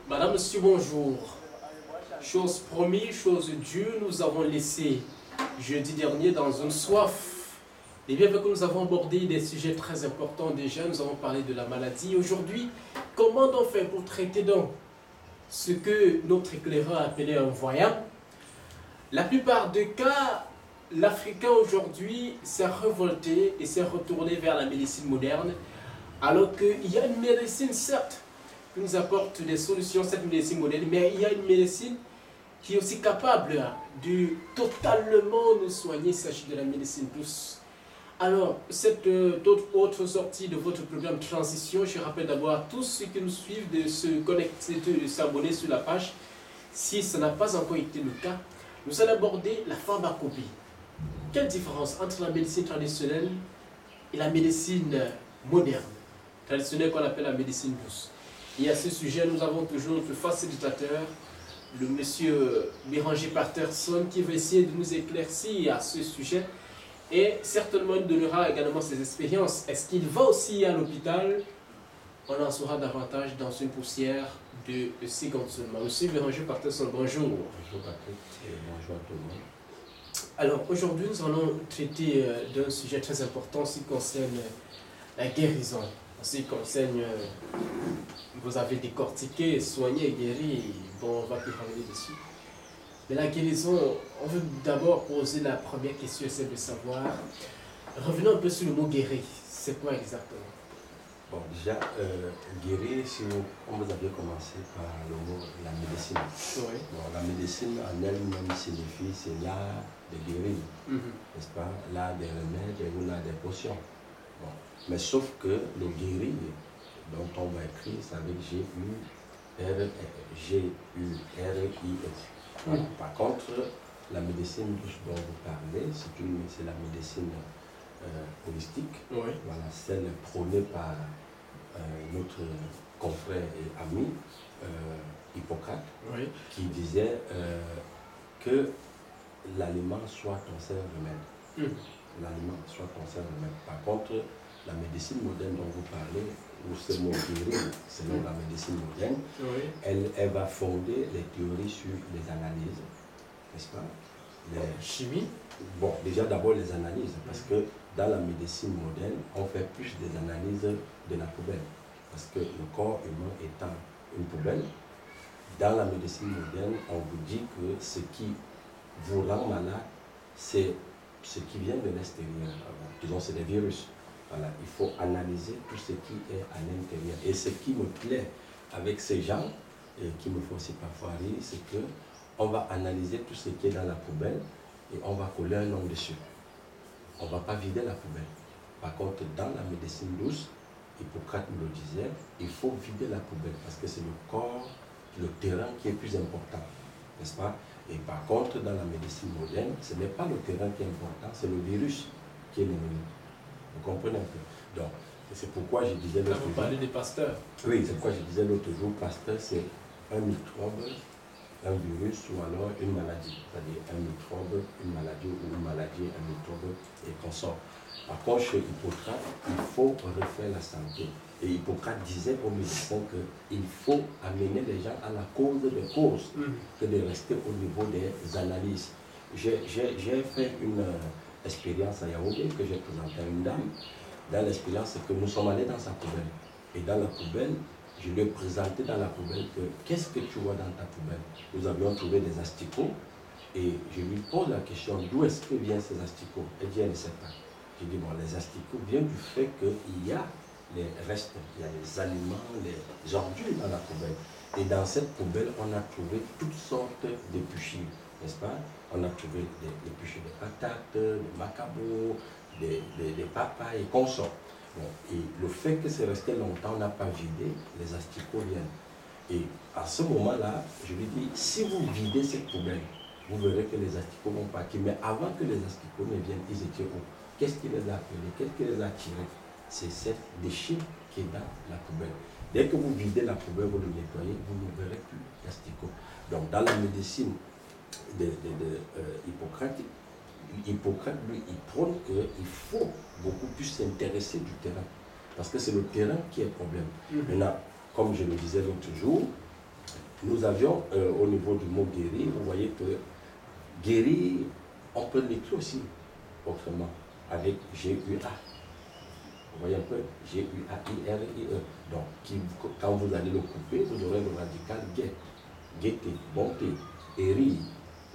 Madame, monsieur, bonjour. Chose promise, chose due, nous avons laissé jeudi dernier dans une soif. Et bien que nous avons abordé des sujets très importants déjà, nous avons parlé de la maladie. Aujourd'hui, comment on fait pour traiter donc ce que notre éclaireur a appelé un voyant? La plupart des cas, l'Africain aujourd'hui s'est révolté et s'est retourné vers la médecine moderne, alors qu'il y a une médecine, certes, qui nous apporte des solutions, cette médecine moderne, mais il y a une médecine qui est aussi capable de totalement nous soigner. Il s'agit de la médecine douce. Alors, cette autre sortie de votre programme Transition, je rappelle d'abord à tous ceux qui nous suivent de se connecter, de s'abonner sur la page. Si ça n'a pas encore été le cas, nous allons aborder la pharmacopée. Quelle différence entre la médecine traditionnelle et la médecine moderne, traditionnelle qu'on appelle la médecine douce? Et à ce sujet, nous avons toujours notre facilitateur, le monsieur Béranger Patterson, qui va essayer de nous éclaircir à ce sujet. Et certainement, il donnera également ses expériences. Est-ce qu'il va aussi à l'hôpital? On en saura davantage dans une poussière de secondes seulement. Monsieur Béranger Patterson, bonjour. Bonjour Patrick et bonjour à tout le monde. Alors aujourd'hui, nous allons traiter d'un sujet très important en ce qui concerne la guérison. En ce qui concerne, vous avez décortiqué, soigné, guéri, bon, on va plus parler dessus. Mais la guérison, on veut d'abord poser la première question, c'est de savoir, revenons un peu sur le mot guérir, c'est quoi exactement? Bon, déjà, guérir, on vous avait commencé par le mot la médecine. Oui. Bon, la médecine en elle-même signifie c'est l'art de guérir, n'est-ce pas? L'art des remèdes ou l'art des potions. Bon. Mais sauf que le guérir, dont on va écrire, c'est avec G-U-R-I-S. Voilà. Par contre, la médecine dont vous parlez, c'est la médecine holistique, Oui. voilà, celle prônée par notre confrère et ami Hippocrate, Oui. qui disait que l'aliment soit ton seul remède. L'aliment soit ton seul remède. Par contre, la médecine moderne dont vous parlez, ou ce mot guérir, selon la médecine moderne, Oui. elle va fonder les théories sur les analyses, n'est-ce pas? Chimie. Bon, déjà d'abord les analyses, parce que dans la médecine moderne, on fait plus des analyses de la poubelle. Parce que le corps humain étant une poubelle, dans la médecine moderne, on vous dit que ce qui vous rend malade, c'est ce qui vient de l'extérieur. Disons, c'est des virus. Voilà, il faut analyser tout ce qui est à l'intérieur. Et ce qui me plaît avec ces gens, et qui me font aussi parfois rire, c'est que on va analyser tout ce qui est dans la poubelle et on va coller un nom dessus. On ne va pas vider la poubelle. Par contre, dans la médecine douce, Hippocrate me le disait, il faut vider la poubelle parce que c'est le corps, le terrain qui est plus important, n'est-ce pas? Et par contre, dans la médecine moderne, ce n'est pas le terrain qui est important, c'est le virus qui est l'ennemi. Vous comprenez un peu? Donc, c'est pourquoi je disais l'autre jour... Vous parlez des pasteurs. Oui, c'est pourquoi je disais l'autre jour, pasteur, c'est un microbe, un virus ou alors une maladie. C'est-à-dire un microbe, une maladie ou une maladie, un microbe et consort. Par contre, chez Hippocrate, il faut refaire la santé. Et Hippocrate disait aux médecins qu'il faut amener les gens à la cause des causes, que de rester au niveau des analyses. J'ai fait une expérience à Yaoundé que j'ai présentée à une dame. Dans l'expérience, c'est que nous sommes allés dans sa poubelle. Et dans la poubelle, je lui ai présenté dans la poubelle que qu'est-ce que tu vois dans ta poubelle? Nous avions trouvé des asticots et je lui pose la question d'où est-ce que viennent ces asticots? Elle dit elle ne sait pas. Je dis bon, les asticots viennent du fait qu'il y a les restes, il y a les aliments, les ordures dans la poubelle. Et dans cette poubelle, on a trouvé toutes sortes d'épluchures, n'est-ce pas? On a trouvé des épluchures de patates, de macabots, des papayes et consorts. Bon, et le fait que c'est resté longtemps, on n'a pas vidé, les asticots viennent. Et à ce moment-là, je lui dis, si vous videz cette poubelle, vous verrez que les asticots vont partir. Mais avant que les asticots ne viennent, ils étaient où? Qu'est-ce qui les a appelés? Qu'est-ce qui les a tirés? C'est cette déchet qui est dans la poubelle. Dès que vous videz la poubelle, vous le nettoyez, vous ne verrez plus d'asticots. Donc dans la médecine de Hippocrate, Hippocrate, lui, il prône qu'il faut beaucoup plus s'intéresser du terrain. parce que c'est le terrain qui est problème. Maintenant, comme je le disais l'autre jour, nous avions au niveau du mot guérir, vous voyez que guérir, on peut l'écrire aussi autrement, avec G-U-A. Vous voyez un peu, G-U-A-I-R-I-E. Donc, quand vous allez le couper, vous aurez le radical guet, gaieté, bonté, et rire.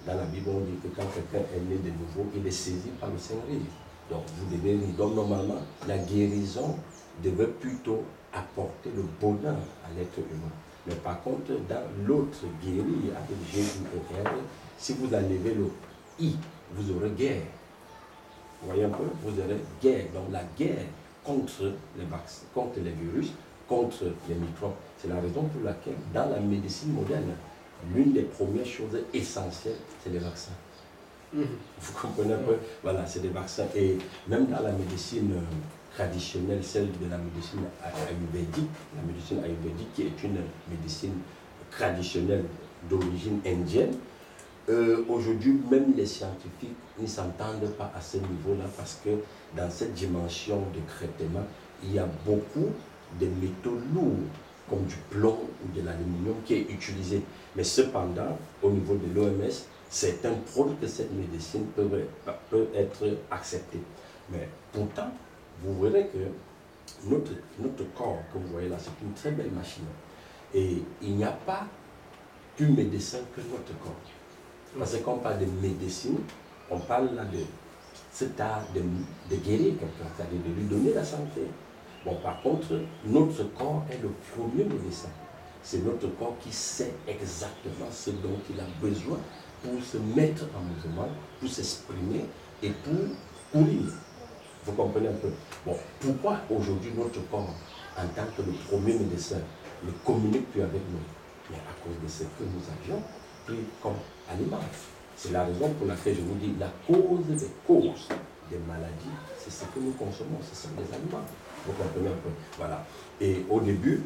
Dans la Bible, on dit que quand quelqu'un est né de nouveau, il est saisi par le Saint-Rire. Donc, vous devez rire. Donc, normalement, la guérison devait plutôt apporter le bonheur à l'être humain. Mais par contre, dans l'autre guérir, avec G-U-E-R, si vous enlevez le I, vous aurez guerre. Vous voyez un peu, vous aurez guerre. Donc, la guerre contre les vaccins, contre les virus, contre les microbes. C'est la raison pour laquelle, dans la médecine moderne, l'une des premières choses essentielles, c'est les vaccins. Vous comprenez un peu? Voilà, c'est des vaccins. Et même dans la médecine traditionnelle, celle de la médecine ayurvédique, qui est une médecine traditionnelle d'origine indienne, aujourd'hui, même les scientifiques ne s'entendent pas à ce niveau-là parce que dans cette dimension de traitement, il y a beaucoup de métaux lourds, comme du plomb ou de l'aluminium qui est utilisé. Mais cependant, au niveau de l'OMS, c'est un produit que cette médecine peut être acceptée. Mais pourtant, vous verrez que notre corps, que vous voyez là, c'est une très belle machine. Et il n'y a pas plus médecin que notre corps. Parce que quand on parle de médecine, on parle là de cet art de guérir quelqu'un, c'est-à-dire de lui donner la santé. Bon, par contre, notre corps est le premier médecin. C'est notre corps qui sait exactement ce dont il a besoin pour se mettre en mouvement, pour s'exprimer et pour courir. Vous comprenez un peu? Bon, pourquoi aujourd'hui notre corps, en tant que le premier médecin, ne communique plus avec nous? Mais à cause de ce que nous avions pris comme aliment. C'est la raison pour laquelle je vous dis, la cause des causes des maladies, c'est ce que nous consommons, ce sont des aliments. Vous comprenez un peu? Voilà. Et au début,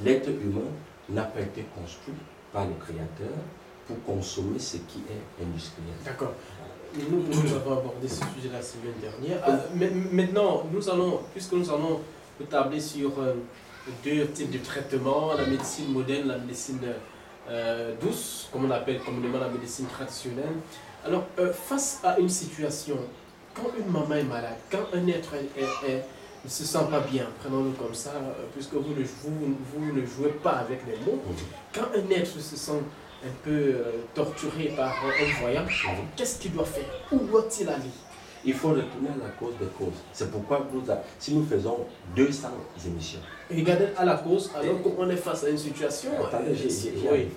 l'être humain n'a pas été construit par le Créateur pour consommer ce qui est industriel. D'accord. Nous avons abordé ce sujet la semaine dernière. Maintenant, puisque nous allons tabler sur deux types de traitements, la médecine moderne, la médecine douce, comme on appelle communément la médecine traditionnelle. Alors, face à une situation, quand une maman est malade, quand un être ne se sent pas bien, prenons-le comme ça, puisque vous ne jouez pas avec les mots, quand un être se sent un peu torturé par un voyant, qu'est-ce qu'il doit faire? Où doit-il aller? Il faut retourner à la cause des causes. C'est pourquoi si nous faisons 200 émissions. Regardez à la cause, alors qu'on est face à une situation. Attendez, oui.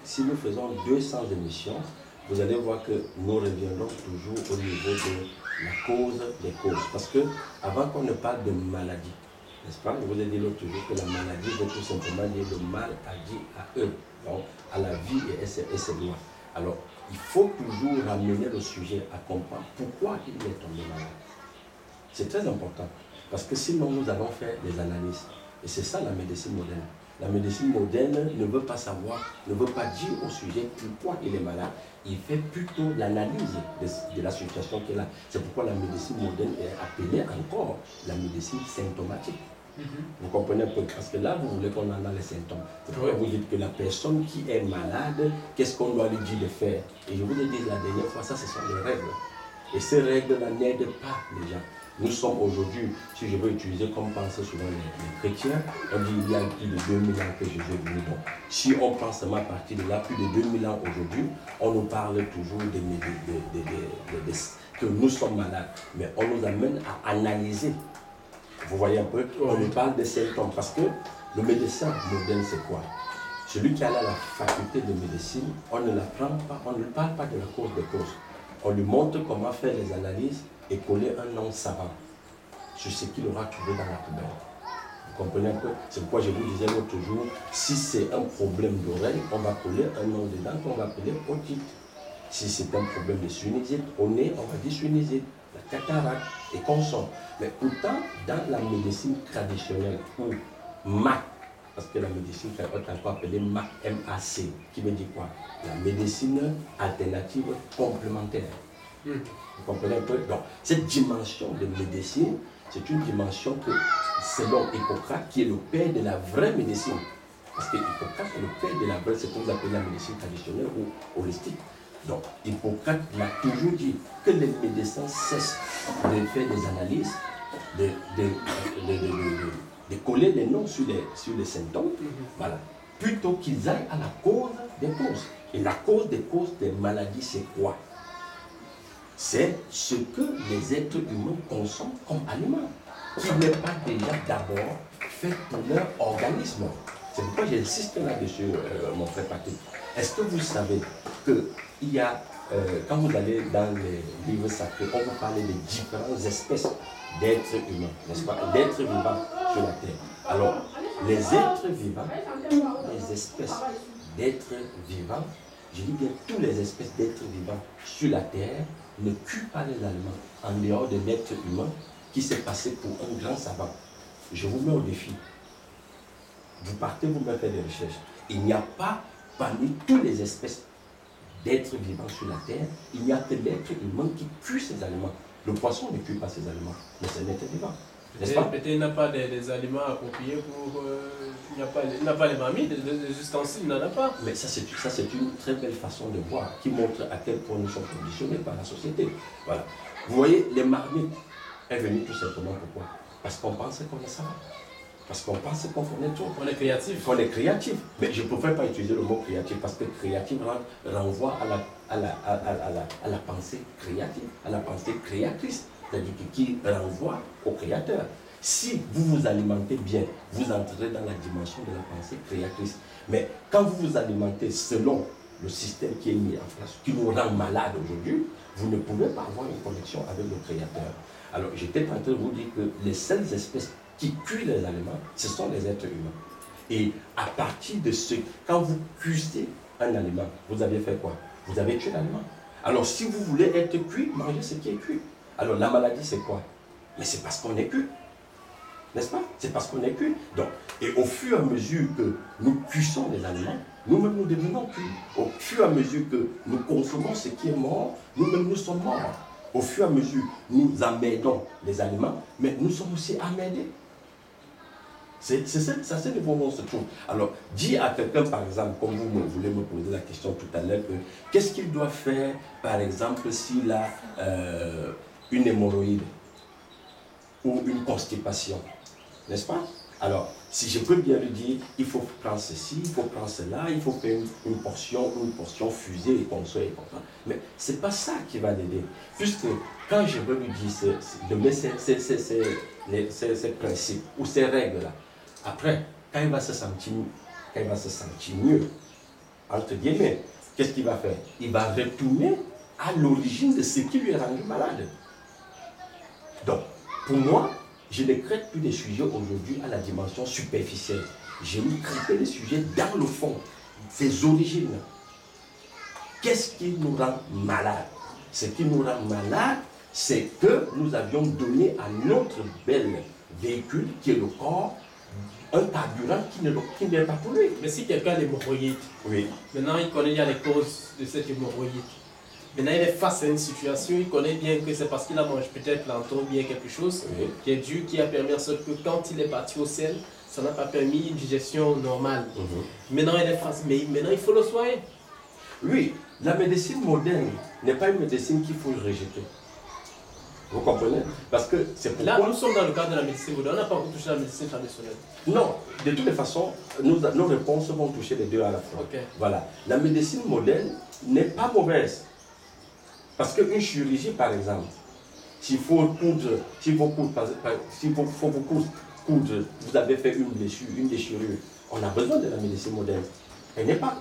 Si nous faisons 200 émissions, vous allez voir que nous reviendrons toujours au niveau de la cause des causes. Parce que avant qu'on ne parle de maladie, n'est-ce pas? Je vous ai dit l'autre jour que la maladie veut tout simplement dire le mal a dit à eux, donc à la vie et ses lois. Alors, il faut toujours ramener le sujet à comprendre pourquoi il est tombé malade. C'est très important. Parce que sinon, nous allons faire des analyses. Et c'est ça la médecine moderne. La médecine moderne ne veut pas savoir, ne veut pas dire au sujet pourquoi il est malade. Il fait plutôt l'analyse de la situation qu'il a. C'est pourquoi la médecine moderne est appelée encore la médecine symptomatique. Vous comprenez un peu? Parce que là, vous voulez qu'on en a les symptômes. Oui. Vous dites que la personne qui est malade, qu'est-ce qu'on doit lui dire de faire? Et je vous ai dit la dernière fois, ça, ce sont les règles. Et ces règles-là n'aident pas les gens. Nous sommes aujourd'hui, si je veux utiliser comme pensée souvent les chrétiens, on dit il y a plus de 2000 ans que Jésus est venu. Donc, si on pense seulement à partir de là, plus de 2000 ans aujourd'hui, on nous parle toujours que nous sommes malades. Mais on nous amène à analyser. Vous voyez un peu, on nous parle des symptômes. Parce que le médecin moderne, c'est quoi? Celui qui a là la faculté de médecine, on ne l'apprend pas, on ne parle pas de la cause des causes. On lui montre comment faire les analyses et coller un nom savant sur ce qu'il aura trouvé dans la poubelle. Vous comprenez un peu? C'est pourquoi je vous disais l'autre jour, si c'est un problème d'oreille, on va coller un nom dedans qu'on va appeler otite. Si c'est un problème de sinusite, au nez, on va dire sinusite, la cataracte et consort. Mais pourtant, dans la médecine traditionnelle, ou MAC, parce que la médecine est encore appelée MAC, M-A-C, qui veut dire quoi? La médecine alternative complémentaire. Vous comprenez un peu? Donc, cette dimension de médecine, c'est une dimension que selon Hippocrate, qui est le père de la vraie médecine. Parce que Hippocrate est le père de la vraie, c'est ce que vous appelez la médecine traditionnelle ou holistique. Donc, Hippocrate l'a toujours dit que les médecins cessent de faire des analyses, de coller des noms sur les symptômes, voilà, plutôt qu'ils aillent à la cause des causes. Et la cause des causes des maladies, c'est quoi? C'est ce que les êtres humains consomment comme aliment, qui n'est pas déjà d'abord fait pour leur organisme. C'est pourquoi j'insiste là-dessus, mon frère Patrick. Est-ce que vous savez qu'il y a, quand vous allez dans les livres sacrés, on vous parle de différentes espèces d'êtres humains, n'est-ce pas, d'êtres vivants sur la terre. Alors, les êtres vivants, toutes les espèces d'êtres vivants, je dis bien toutes les espèces d'êtres vivants sur la terre ne cuent pas les aliments en dehors de l'être humain qui s'est passé pour un grand savant. Je vous mets au défi. Vous partez, vous me faites des recherches. Il n'y a pas parmi toutes les espèces d'êtres vivants sur la terre, il n'y a que l'être humain qui cuit ses aliments. Le poisson ne cuit pas ses aliments, mais c'est l'être vivant. Peut-être il n'a pas des aliments appropriés pour... il n'a pas les mamies, des ustensiles, il n'en a pas. Mais ça, c'est une très belle façon de voir, qui montre à quel point nous sommes conditionnés par la société. Voilà. Vous voyez, les marmites est venu tout simplement pourquoi? Parce qu'on pense qu'on est savant. Parce qu'on pense qu'on connaît tout. On est créatif. On est créatif. Mais je ne préfère pas utiliser le mot créatif parce que créatif renvoie à la pensée créative, à la pensée créatrice. C'est-à-dire qui renvoie au créateur. Si vous vous alimentez bien, vous entrerez dans la dimension de la pensée créatrice. Mais quand vous vous alimentez selon le système qui est mis en place, qui nous rend malades aujourd'hui, vous ne pouvez pas avoir une connexion avec le créateur. Alors j'étais en train de vous dire que les seules espèces qui cuisent les aliments, ce sont les êtres humains. Et à partir de ce, quand vous cuisez un aliment, vous avez fait quoi? Vous avez tué l'aliment. Alors si vous voulez être cuit, mangez ce qui est cuit. Alors la maladie c'est quoi? Mais c'est parce qu'on est cuit. N'est-ce pas? C'est parce qu'on est cuit. Donc, et au fur et à mesure que nous cuisons les aliments, nous-mêmes nous devenons cuits. Au fur et à mesure que nous consommons ce qui est mort, nous-mêmes nous sommes morts. Au fur et à mesure, nous emmerdons les aliments, mais nous sommes aussi emmerdés. C'est ça, c'est le moment où on se trouve. Alors, dis à quelqu'un, par exemple, comme vous voulez me poser la question tout à l'heure, qu'est-ce qu'il doit faire, par exemple, s'il a une hémorroïde ou une constipation, n'est-ce pas? Alors, si je peux bien lui dire, il faut prendre ceci, il faut prendre cela, il faut faire une portion fusée et comme ça et comme ça. Mais ce n'est pas ça qui va l'aider. Puisque quand je veux lui dire de mettre ces principes ou ces règles-là, après, quand il va se sentir mieux, entre guillemets, qu'est-ce qu'il va faire? Il va retourner à l'origine de ce qui lui a rendu malade. Donc, pour moi, je ne traite plus des sujets aujourd'hui à la dimension superficielle. Je vais traiter les sujets dans le fond, ses origines. Qu'est-ce qui nous rend malade? Ce qui nous rend malade, c'est que nous avions donné à notre bel véhicule, qui est le corps, un carburant qui n'est pas pour lui. Mais si quelqu'un a l'hémorroïde, oui. Maintenant il connaît bien les causes de cette hémorroïde. Maintenant il est face à une situation, il connaît bien que c'est parce qu'il a mangé peut-être l'entour bien quelque chose qui est dû, qui a permis à ce que quand il est parti au ciel, ça n'a pas permis une digestion normale. Maintenant il est face, mais maintenant il faut le soigner. Oui, la médecine moderne n'est pas une médecine qu'il faut rejeter. Vous comprenez? Parce que c'est pourquoi... Là, nous sommes dans le cadre de la médecine moderne, on n'a pas encore touché la médecine traditionnelle. Non, de toutes les façons, nos réponses vont toucher les deux à la fois. Okay. Voilà. La médecine moderne n'est pas mauvaise. Parce qu'une chirurgie, par exemple, s'il faut coudre, vous avez fait une blessure, une déchirure, on a besoin de la médecine moderne. Elle n'est pas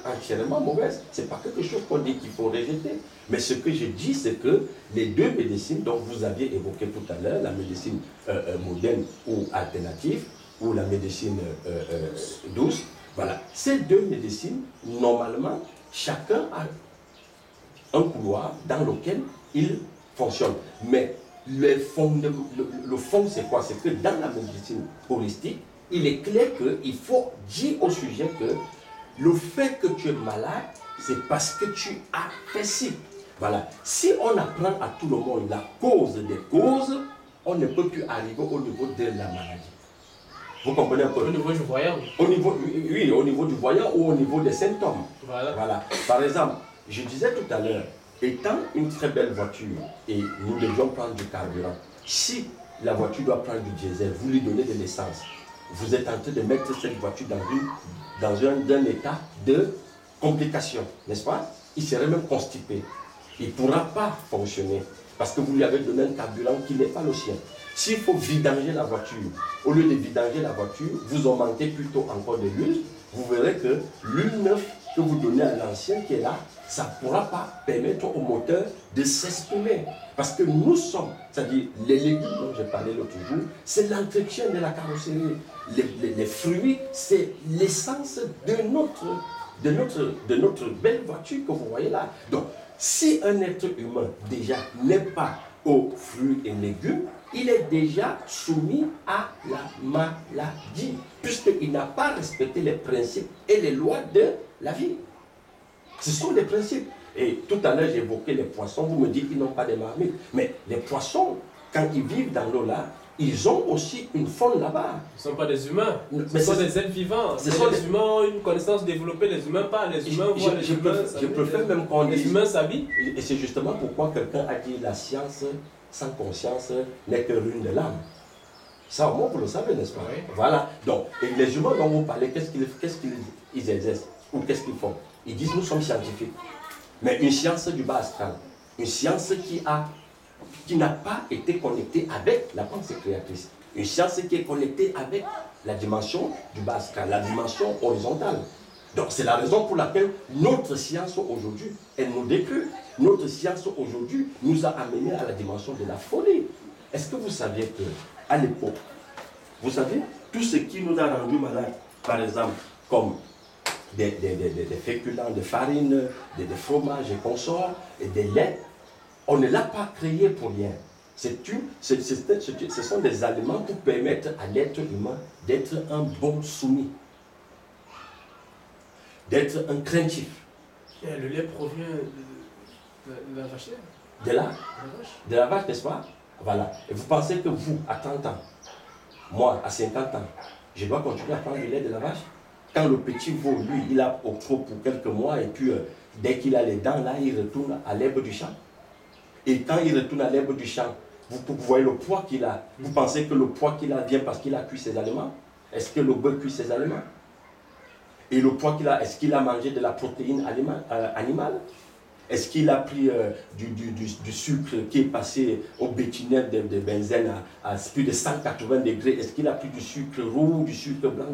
entièrement mauvaise. Ce n'est pas quelque chose qu'on dit qu'il faut rejeter. Mais ce que je dis, c'est que les deux médecines dont vous aviez évoqué tout à l'heure, la médecine moderne ou alternative, ou la médecine douce, voilà. Ces deux médecines, normalement, chacun a un couloir dans lequel il fonctionne. Mais le fond, c'est quoi? C'est que dans la médecine holistique, il est clair qu'il faut dire au sujet que le fait que tu es malade, c'est parce que tu as fait ci. Voilà. Si on apprend à tout le monde la cause des causes, on ne peut plus arriver au niveau de la maladie. Vous comprenez un peu? Au niveau du voyant. Oui, au niveau du voyant ou au niveau des symptômes. Voilà. Par exemple, je disais tout à l'heure, étant une très belle voiture et nous devions prendre du carburant, si la voiture doit prendre du diesel, vous lui donnez de l'essence, vous êtes en train de mettre cette voiture dans un état de complication, n'est-ce pas? Il serait même constipé. Il ne pourra pas fonctionner parce que vous lui avez donné un carburant qui n'est pas le sien. S'il faut vidanger la voiture, au lieu de vidanger la voiture, vous augmentez plutôt encore de l'huile, vous verrez que l'huile neuve que vous donnez à l'ancien qui est là, ça ne pourra pas permettre au moteur de s'exprimer. Parce que nous sommes, c'est-à-dire les légumes dont j'ai parlé l'autre jour, c'est l'entretien de la carrosserie. Les fruits, c'est l'essence de notre belle voiture que vous voyez là. Donc, si un être humain déjà n'est pas aux fruits et légumes, il est déjà soumis à la maladie, puisqu'il n'a pas respecté les principes et les lois de la vie. Ce sont des principes. Et tout à l'heure, j'évoquais les poissons, vous me dites qu'ils n'ont pas de marmite. Mais les poissons, quand ils vivent dans l'eau là, ils ont aussi une faune là-bas. Ce ne sont pas des humains, ce sont des êtres vivants. Les humains ont une connaissance développée, les humains pas. Les humains voient, les humains je préfère même qu'on dise... Les humains s'habillent. Et c'est justement pourquoi quelqu'un a dit la science sans conscience n'est que ruine de l'âme. Ça au moins vous le savez, n'est-ce pas? Oui. Voilà. Donc, et les humains dont vous parlez, qu'est-ce qu'ils exercent? Ou qu'est-ce qu'ils font? Ils disent nous sommes scientifiques. Mais une science du bas astral, une science qui n'a pas été connectée avec la pensée créatrice. Une science qui est connectée avec la dimension du bas astral, la dimension horizontale. Donc c'est la raison pour laquelle notre science aujourd'hui, elle nous décrit. Notre science aujourd'hui nous a amenés à la dimension de la folie. Est-ce que vous saviez que à l'époque, vous savez, tout ce qui nous a rendu malades, par exemple, comme des féculents, de farine, des fromages et consorts, et des laits, on ne l'a pas créé pour rien. Ce sont des aliments pour permettre à l'être humain d'être un bon soumis, d'être un craintif. Et le lait provient de la vache. De la vache, n'est-ce pas? Voilà. Et vous pensez que vous, à 30 ans, moi, à 50 ans, je dois continuer à prendre le lait de la vache? Quand le petit veau, lui, il a au trot pour quelques mois, et puis dès qu'il a les dents, là, il retourne à l'herbe du champ. Et quand il retourne à l'herbe du champ, vous voyez le poids qu'il a. Vous pensez que le poids qu'il a vient parce qu'il a cuit ses aliments? Est-ce que le bœuf cuit ses aliments? Et le poids qu'il a, est-ce qu'il a mangé de la protéine animale? Est-ce qu'il a pris du sucre qui est passé au béthinène de benzène à plus de 180 degrés? Est-ce qu'il a pris du sucre roux, du sucre blanc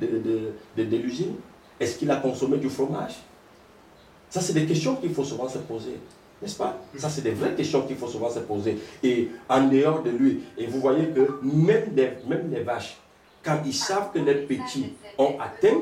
de l'usine? Est-ce qu'il a consommé du fromage? Ça, c'est des questions qu'il faut souvent se poser. N'est-ce pas? Ça, c'est des vraies questions qu'il faut souvent se poser. Et en dehors de lui, et vous voyez que même les vaches, quand ils savent que les petits ont atteint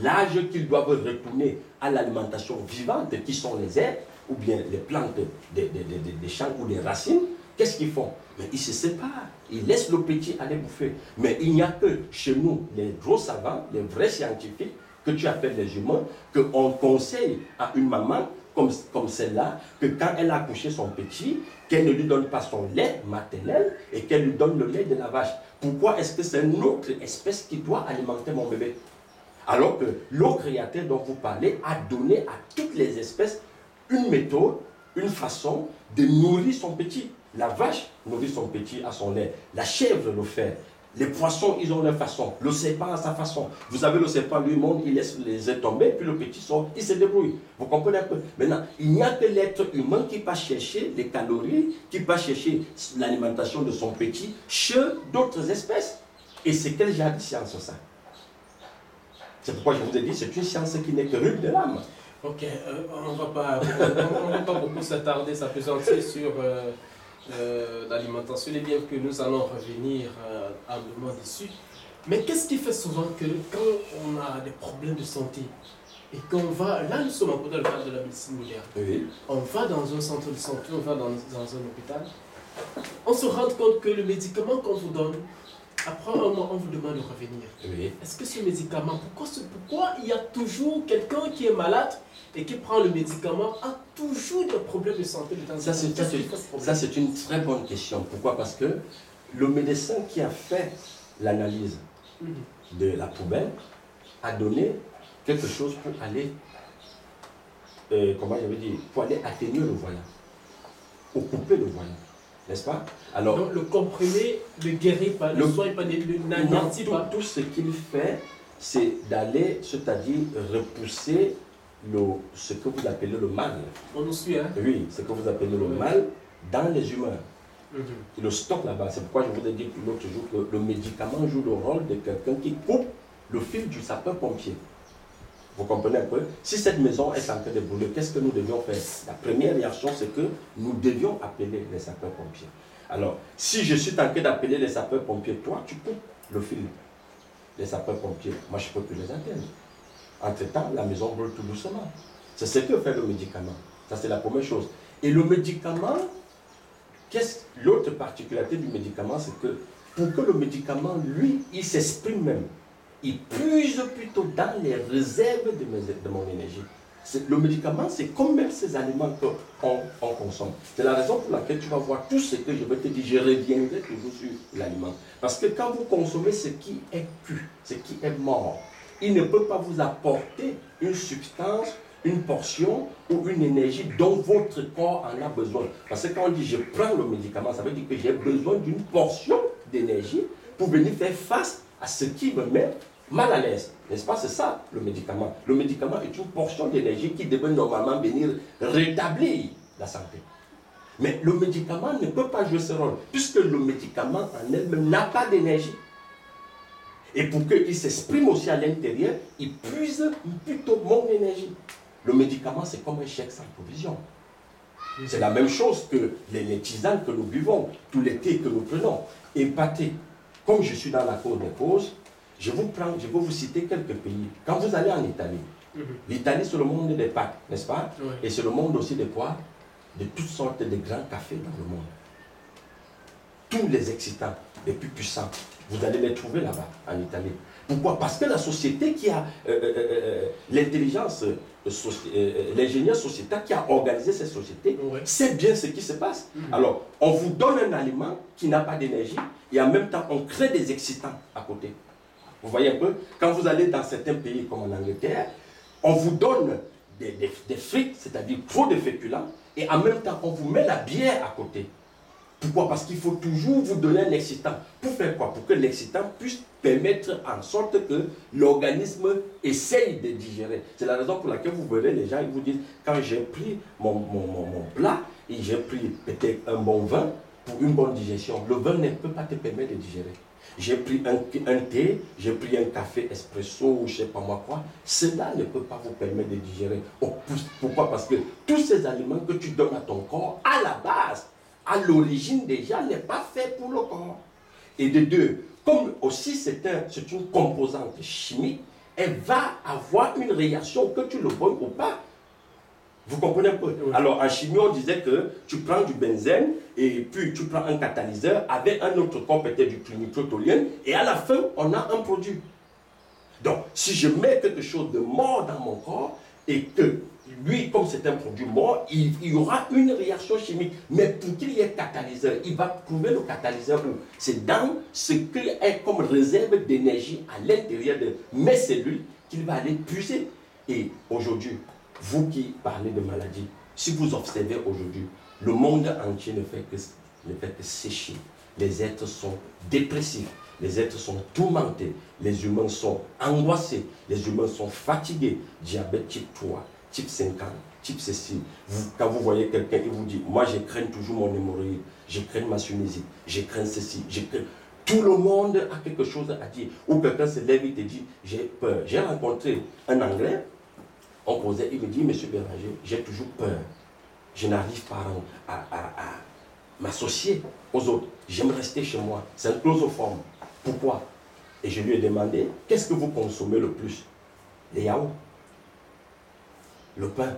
l'âge qu'ils doivent retourner à l'alimentation vivante, qui sont les herbes, ou bien les plantes des champs ou des racines, qu'est-ce qu'ils font? Mais ils se séparent, ils laissent le petit aller bouffer. Mais il n'y a que chez nous, les gros savants, les vrais scientifiques, que tu appelles les humains, qu'on conseille à une maman comme celle-là, que quand elle a accouché son petit, qu'elle ne lui donne pas son lait maternel et qu'elle lui donne le lait de la vache. Pourquoi est-ce que c'est une autre espèce qui doit alimenter mon bébé? Alors que le Créateur dont vous parlez a donné à toutes les espèces une méthode, une façon de nourrir son petit. La vache nourrit son petit à son lait, la chèvre le fait. Les poissons, ils ont leur façon. Le serpent a sa façon. Vous savez, le serpent, lui, monte, il laisse les œufs tomber, puis le petit sort, il se débrouille. Vous comprenez un peu? Maintenant, il n'y a que l'être humain qui va chercher les calories, qui va chercher l'alimentation de son petit chez d'autres espèces. Et c'est quel genre de science, ça? C'est pourquoi je vous ai dit, c'est une science qui n'est que rude de l'âme. Ok, on ne va pas beaucoup s'attarder, s'appesantir sur l'alimentation, et bien que nous allons revenir amplement dessus. Mais qu'est-ce qui fait souvent que quand on a des problèmes de santé et qu'on va, là nous sommes un peu dans le cadre de la médecine moderne, Oui. On va dans un centre de santé, on va dans un hôpital, on se rend compte que le médicament qu'on vous donne Après un mois, on vous demande de revenir. Oui. Est-ce que ce médicament, pourquoi il y a toujours quelqu'un qui est malade et qui prend le médicament a toujours des problèmes de santé de temps en temps? Ça, c'est une très bonne question. Pourquoi? Parce que le médecin qui a fait l'analyse de la poubelle a donné quelque chose pour aller, pour aller atténuer le voyant, ou couper le voyant, n'est-ce pas? Alors, donc le comprimé ne guérit pas, ne soigne pas, n'anéantit pas. Tout ce qu'il fait, c'est d'aller, c'est-à-dire repousser ce que vous appelez le mal. On nous suit, hein? Oui, ce que vous appelez le mal dans les humains. Il le stocke là-bas. C'est pourquoi je vous ai dit l'autre jour que le médicament joue le rôle de quelqu'un qui coupe le fil du sapeur-pompier. Vous comprenez un peu? Si cette maison est en train de brûler, qu'est-ce que nous devions faire? La première réaction, c'est que nous devions appeler les sapeurs-pompiers. Alors, si je suis en train d'appeler les sapeurs-pompiers, toi, tu coupes le fil des sapeurs-pompiers. Moi, je ne peux plus les atteindre. Entre-temps, la maison brûle tout doucement. C'est ce que fait le médicament. Ça, c'est la première chose. Et le médicament, l'autre particularité du médicament, c'est que pour que le médicament, lui, il s'exprime même, il puise plutôt dans les réserves de mon énergie. Le médicament, c'est comme même ces aliments qu'on consomme. C'est la raison pour laquelle tu vas voir tout ce que je vais te dire. Je reviendrai toujours sur l'aliment. Parce que quand vous consommez ce qui est cuit, ce qui est mort, il ne peut pas vous apporter une substance, une portion ou une énergie dont votre corps en a besoin. Parce que quand on dit je prends le médicament, ça veut dire que j'ai besoin d'une portion d'énergie pour venir faire face à ce qui me met mal à l'aise. N'est-ce pas? C'est ça le médicament. Le médicament est une portion d'énergie qui devait normalement venir rétablir la santé. Mais le médicament ne peut pas jouer ce rôle, puisque le médicament en elle-même n'a pas d'énergie. Et pour qu'il s'exprime aussi à l'intérieur, il puise plutôt mon énergie. Le médicament, c'est comme un chèque sans provision. C'est la même chose que les tisanes que nous buvons, tous les thés que nous prenons. Épaté, comme je suis dans la cause des causes, je vais vous citer quelques pays. Quand vous allez en Italie, l'Italie c'est le monde des pâtes, n'est-ce pas? Oui. Et c'est le monde aussi de quoi? De toutes sortes de grands cafés dans le monde. Tous les excitants, les plus puissants, vous allez les trouver là-bas, en Italie. Pourquoi? Parce que la société qui a l'intelligence, l'ingénieur sociétal qui a organisé cette société, sait bien ce qui se passe. Alors, on vous donne un aliment qui n'a pas d'énergie et en même temps, on crée des excitants à côté. Vous voyez un peu? Quand vous allez dans certains pays comme en Angleterre, on vous donne des frites, c'est-à-dire trop de féculents, et en même temps, on vous met la bière à côté. Pourquoi? Parce qu'il faut toujours vous donner un excitant. Pour faire quoi? Pour que l'excitant puisse permettre en sorte que l'organisme essaye de digérer. C'est la raison pour laquelle vous verrez les gens, ils vous disent, quand j'ai pris mon plat, et j'ai pris peut-être un bon vin, pour une bonne digestion, le vin ne peut pas te permettre de digérer. J'ai pris un thé, j'ai pris un café espresso ou je ne sais pas moi quoi, cela ne peut pas vous permettre de digérer. Pourquoi? Parce que tous ces aliments que tu donnes à ton corps, à la base, à l'origine déjà, n'est pas fait pour le corps. Et de deux, comme aussi c'est une composante chimique, elle va avoir une réaction que tu le veuilles ou pas. Vous comprenez un peu? Oui. Alors en chimie, on disait que tu prends du benzène et puis tu prends un catalyseur avec un autre corps, peut-être du trinitrotoluène, et à la fin, on a un produit. Donc, si je mets quelque chose de mort dans mon corps et que lui, comme c'est un produit mort, il y aura une réaction chimique. Mais pour qu'il y ait catalyseur, il va trouver le catalyseur où? C'est dans ce qui est comme réserve d'énergie à l'intérieur de mes cellules qu'il va aller puiser. Et aujourd'hui, vous qui parlez de maladie, si vous observez aujourd'hui, le monde entier ne fait que sécher. Les êtres sont dépressifs, les êtres sont tourmentés, les humains sont angoissés, les humains sont fatigués. Diabète type 3, type 50, type ceci. Quand vous voyez quelqu'un qui vous dit, moi je crains toujours mon hémorroïde, je crains ma sinusite, je crains ceci, je crains... Tout le monde a quelque chose à dire. Ou quelqu'un se lève et te dit, j'ai peur. J'ai rencontré un Anglais, on posait, il me dit, monsieur Béranger, j'ai toujours peur. Je n'arrive pas à m'associer aux autres. J'aime rester chez moi. C'est un clausoforme. Pourquoi? Et je lui ai demandé, qu'est-ce que vous consommez le plus? Les yaourts, le pain.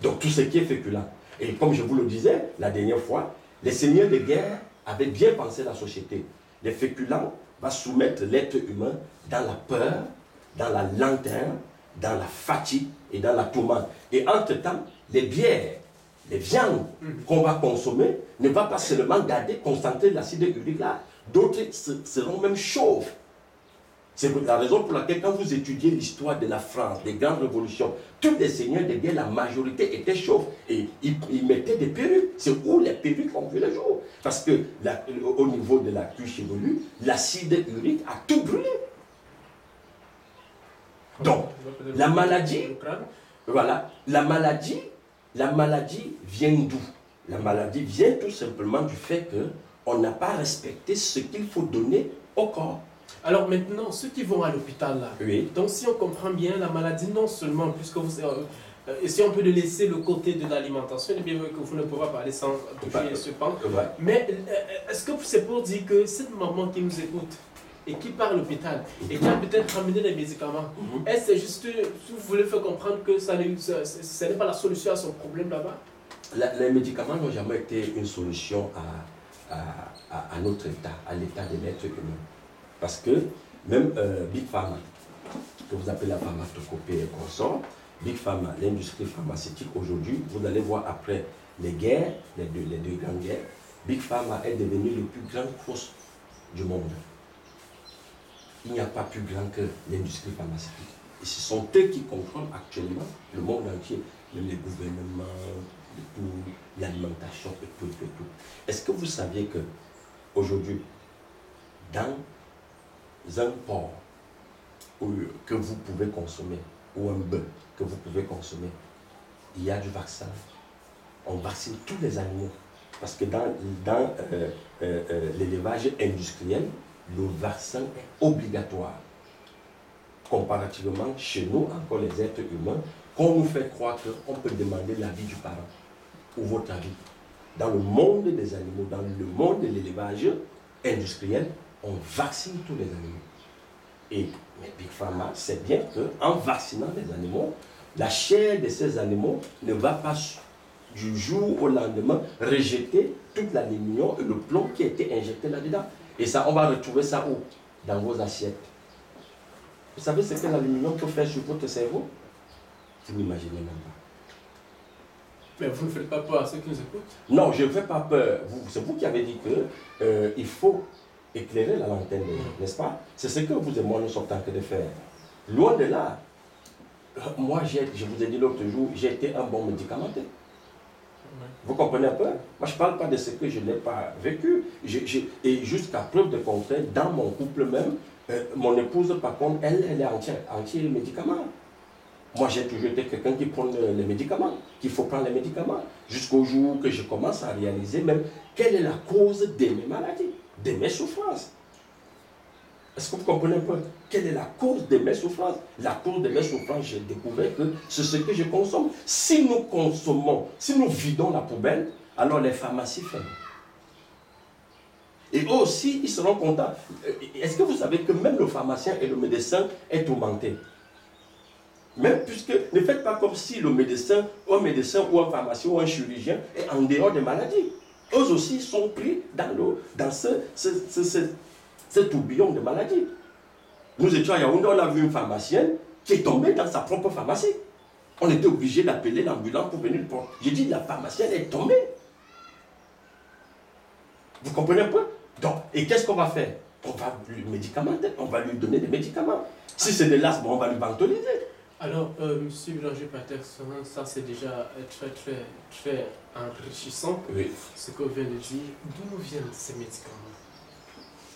Donc tout ce qui est féculent. Et comme je vous le disais la dernière fois, les seigneurs de guerre avaient bien pensé la société. les féculents va soumettre l'être humain dans la peur, dans la lenteur, dans la fatigue et dans la tourmente. Et entre-temps, les bières, les viandes qu'on va consommer ne va pas seulement garder, concentrer l'acide urique là, d'autres seront même chauves. C'est la raison pour laquelle quand vous étudiez l'histoire de la France, des grandes révolutions, tous les seigneurs de guerre, la majorité étaient chauves et ils mettaient des perruques. C'est où les perruques ont vu le jour. Parce que au niveau de la cuir chevelu, l'acide urique a tout brûlé. Donc, la maladie, voilà, la maladie vient d'où? La maladie vient tout simplement du fait qu'on n'a pas respecté ce qu'il faut donner au corps. Alors maintenant, ceux qui vont à l'hôpital là, oui. Donc si on comprend bien, la maladie non seulement, puisque vous... si on peut le laisser le côté de l'alimentation, il est bien vrai que vous ne pouvez pas parler sans toucher ce pan. Ouais. Mais est-ce que c'est pour dire que cette maman qui nous écoute et qui part à l'hôpital et qui a peut-être ramené des médicaments, est-ce que c'est juste, vous voulez faire comprendre que ce n'est pas la solution à son problème là-bas? Les médicaments n'ont jamais été une solution à notre état, à l'état de l'être humain. Parce que même Big Pharma, que vous appelez la pharmacopée et consort, Big Pharma, l'industrie pharmaceutique aujourd'hui, vous allez voir après les guerres, les deux grandes guerres, Big Pharma est devenu le plus grand force du monde. Il n'y a pas plus grand que l'industrie pharmaceutique. Et ce sont eux qui contrôlent actuellement le monde entier, même les gouvernements, l'alimentation et tout. Est-ce que vous saviez que aujourd'hui, dans un porc que vous pouvez consommer, ou un bœuf que vous pouvez consommer, il y a du vaccin. On vaccine tous les animaux. Parce que dans l'élevage industriel, le vaccin est obligatoire. Comparativement, chez nous, encore les êtres humains, qu'on nous fait croire qu'on peut demander l'avis du parent ou votre avis. Dans le monde des animaux, dans le monde de l'élevage industriel, on vaccine tous les animaux. Et Big Pharma sait bien qu'en vaccinant les animaux, la chair de ces animaux ne va pas du jour au lendemain rejeter toute l'aluminium et le plomb qui a été injecté là-dedans. Et ça, on va retrouver ça où? Dans vos assiettes. Vous savez ce que l'aluminium peut faire sur votre cerveau? Vous n'imaginez même pas. Mais vous ne faites pas peur à ceux qui nous écoutent? Non, je ne fais pas peur. C'est vous qui avez dit qu'il faut éclairer la lanterne, n'est-ce pas? C'est ce que vous et moi nous sommes en train de faire. Loin de là, moi, je vous ai dit l'autre jour, j'ai été un bon médicamenté. Vous comprenez un peu? Moi, je ne parle pas de ce que je n'ai pas vécu. Et jusqu'à preuve de contraire, dans mon couple même, mon épouse, par contre, elle est anti-médicaments. Moi, j'ai toujours été quelqu'un qui prend les médicaments, qu'il faut prendre les médicaments, jusqu'au jour que je commence à réaliser même quelle est la cause de mes maladies, de mes souffrances. Est-ce que vous comprenez un peu? Quelle est la cause de mes souffrances? La cause de mes souffrances, j'ai découvert que c'est ce que je consomme. Si nous consommons, si nous vidons la poubelle, alors les pharmacies ferment. Et eux aussi, ils seront contents. Est-ce que vous savez que même le pharmacien et le médecin est tourmenté? Même puisque, ne faites pas comme si le médecin ou un pharmacien ou un chirurgien est en dehors des maladies. Eux aussi sont pris dans ce tourbillon de maladies. Nous étions à Yaoundé, on a vu une pharmacienne qui est tombée dans sa propre pharmacie. On était obligé d'appeler l'ambulance pour venir le prendre. J'ai dit, la pharmacienne est tombée. Vous comprenez un peu? Donc, et qu'est-ce qu'on va faire? On va lui médicamenter, on va lui donner des médicaments. Si c'est de l'asthme, on va lui bantoniser. Alors, monsieur Bélanger Patterson, ça c'est déjà très enrichissant, oui. Ce que vous venez de dire. D'où viennent ces médicaments?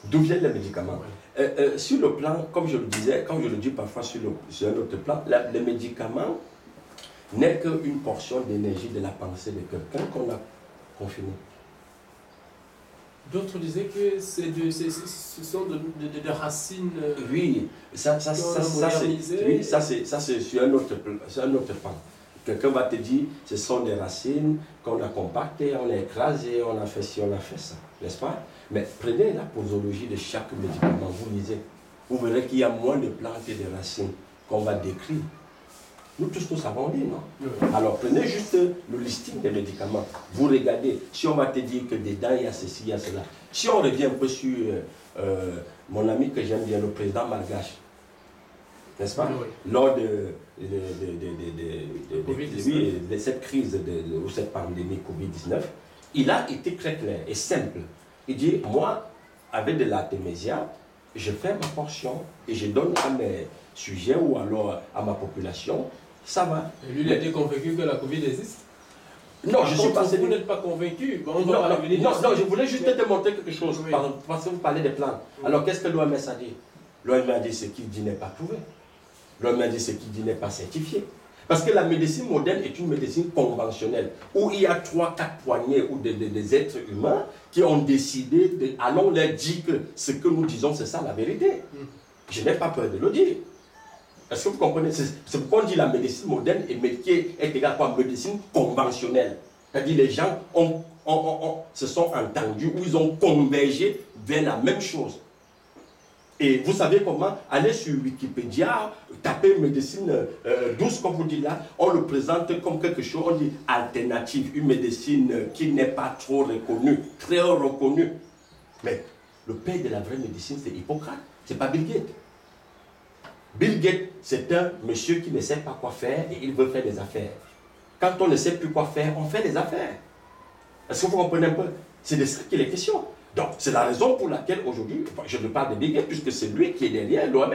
D'où viennent les médicaments? Ouais. Sur le plan, comme je le disais, comme je le dis parfois sur un autre plan, les médicaments n'est qu'une portion d'énergie de la pensée de quelqu'un qu'on a confiné. D'autres disaient que ce sont de racines. Oui, ça c'est sur un autre plan. Quelqu'un va te dire, ce sont des racines qu'on a compactées, on a écrasées, on a fait ci, on a fait ça, n'est-ce pas? Mais prenez la posologie de chaque médicament, vous lisez, vous verrez qu'il y a moins de plantes et de racines qu'on va décrire. Nous tous, nous savons lire, non? Oui. Alors, prenez juste le listing des médicaments. Vous regardez, si on va te dire que dedans, il y a ceci, il y a cela. Si on revient un peu sur mon ami que j'aime bien, le président malgache, n'est-ce pas? Oui. Lors de cette crise ou cette pandémie Covid-19, il a été très clair et simple. Il dit, moi, avec de l'artémisia, je fais ma portion et je donne à mes sujets ou alors à ma population, ça va. Et lui, il a été convaincu que la Covid existe? Non, je suis pas... Vous n'êtes pas convaincu. Bon, non, je voulais juste te montrer quelque chose, oui. Parce que vous parlez des plans. Oui. Alors, qu'est-ce que l'OMS a dit? L'OMS a dit ce qu'il dit n'est pas prouvé. L'OMS a dit ce qu'il dit n'est pas certifié. Parce que la médecine moderne est une médecine conventionnelle, où il y a 3-4 poignées ou des êtres humains qui ont décidé, allons leur dire que ce que nous disons, c'est ça la vérité. Je n'ai pas peur de le dire. Est-ce que vous comprenez? C'est pourquoi on dit la médecine moderne est égale à la médecine conventionnelle. C'est-à-dire les gens se sont entendus ou ils ont convergé vers la même chose. Et vous savez comment? Aller sur Wikipédia, taper médecine douce, comme vous dites là, on le présente comme quelque chose, on dit alternative, une médecine qui n'est pas trop reconnue, très reconnue. Mais le père de la vraie médecine, c'est Hippocrate, c'est pas Bill Gates. Bill Gates, c'est un monsieur qui ne sait pas quoi faire et il veut faire des affaires. Quand on ne sait plus quoi faire, on fait des affaires. Est-ce que vous comprenez un peu? C'est de ça qu'il est question. Donc, c'est la raison pour laquelle aujourd'hui, je ne parle de Bill Gates puisque c'est lui qui est derrière l'OMS.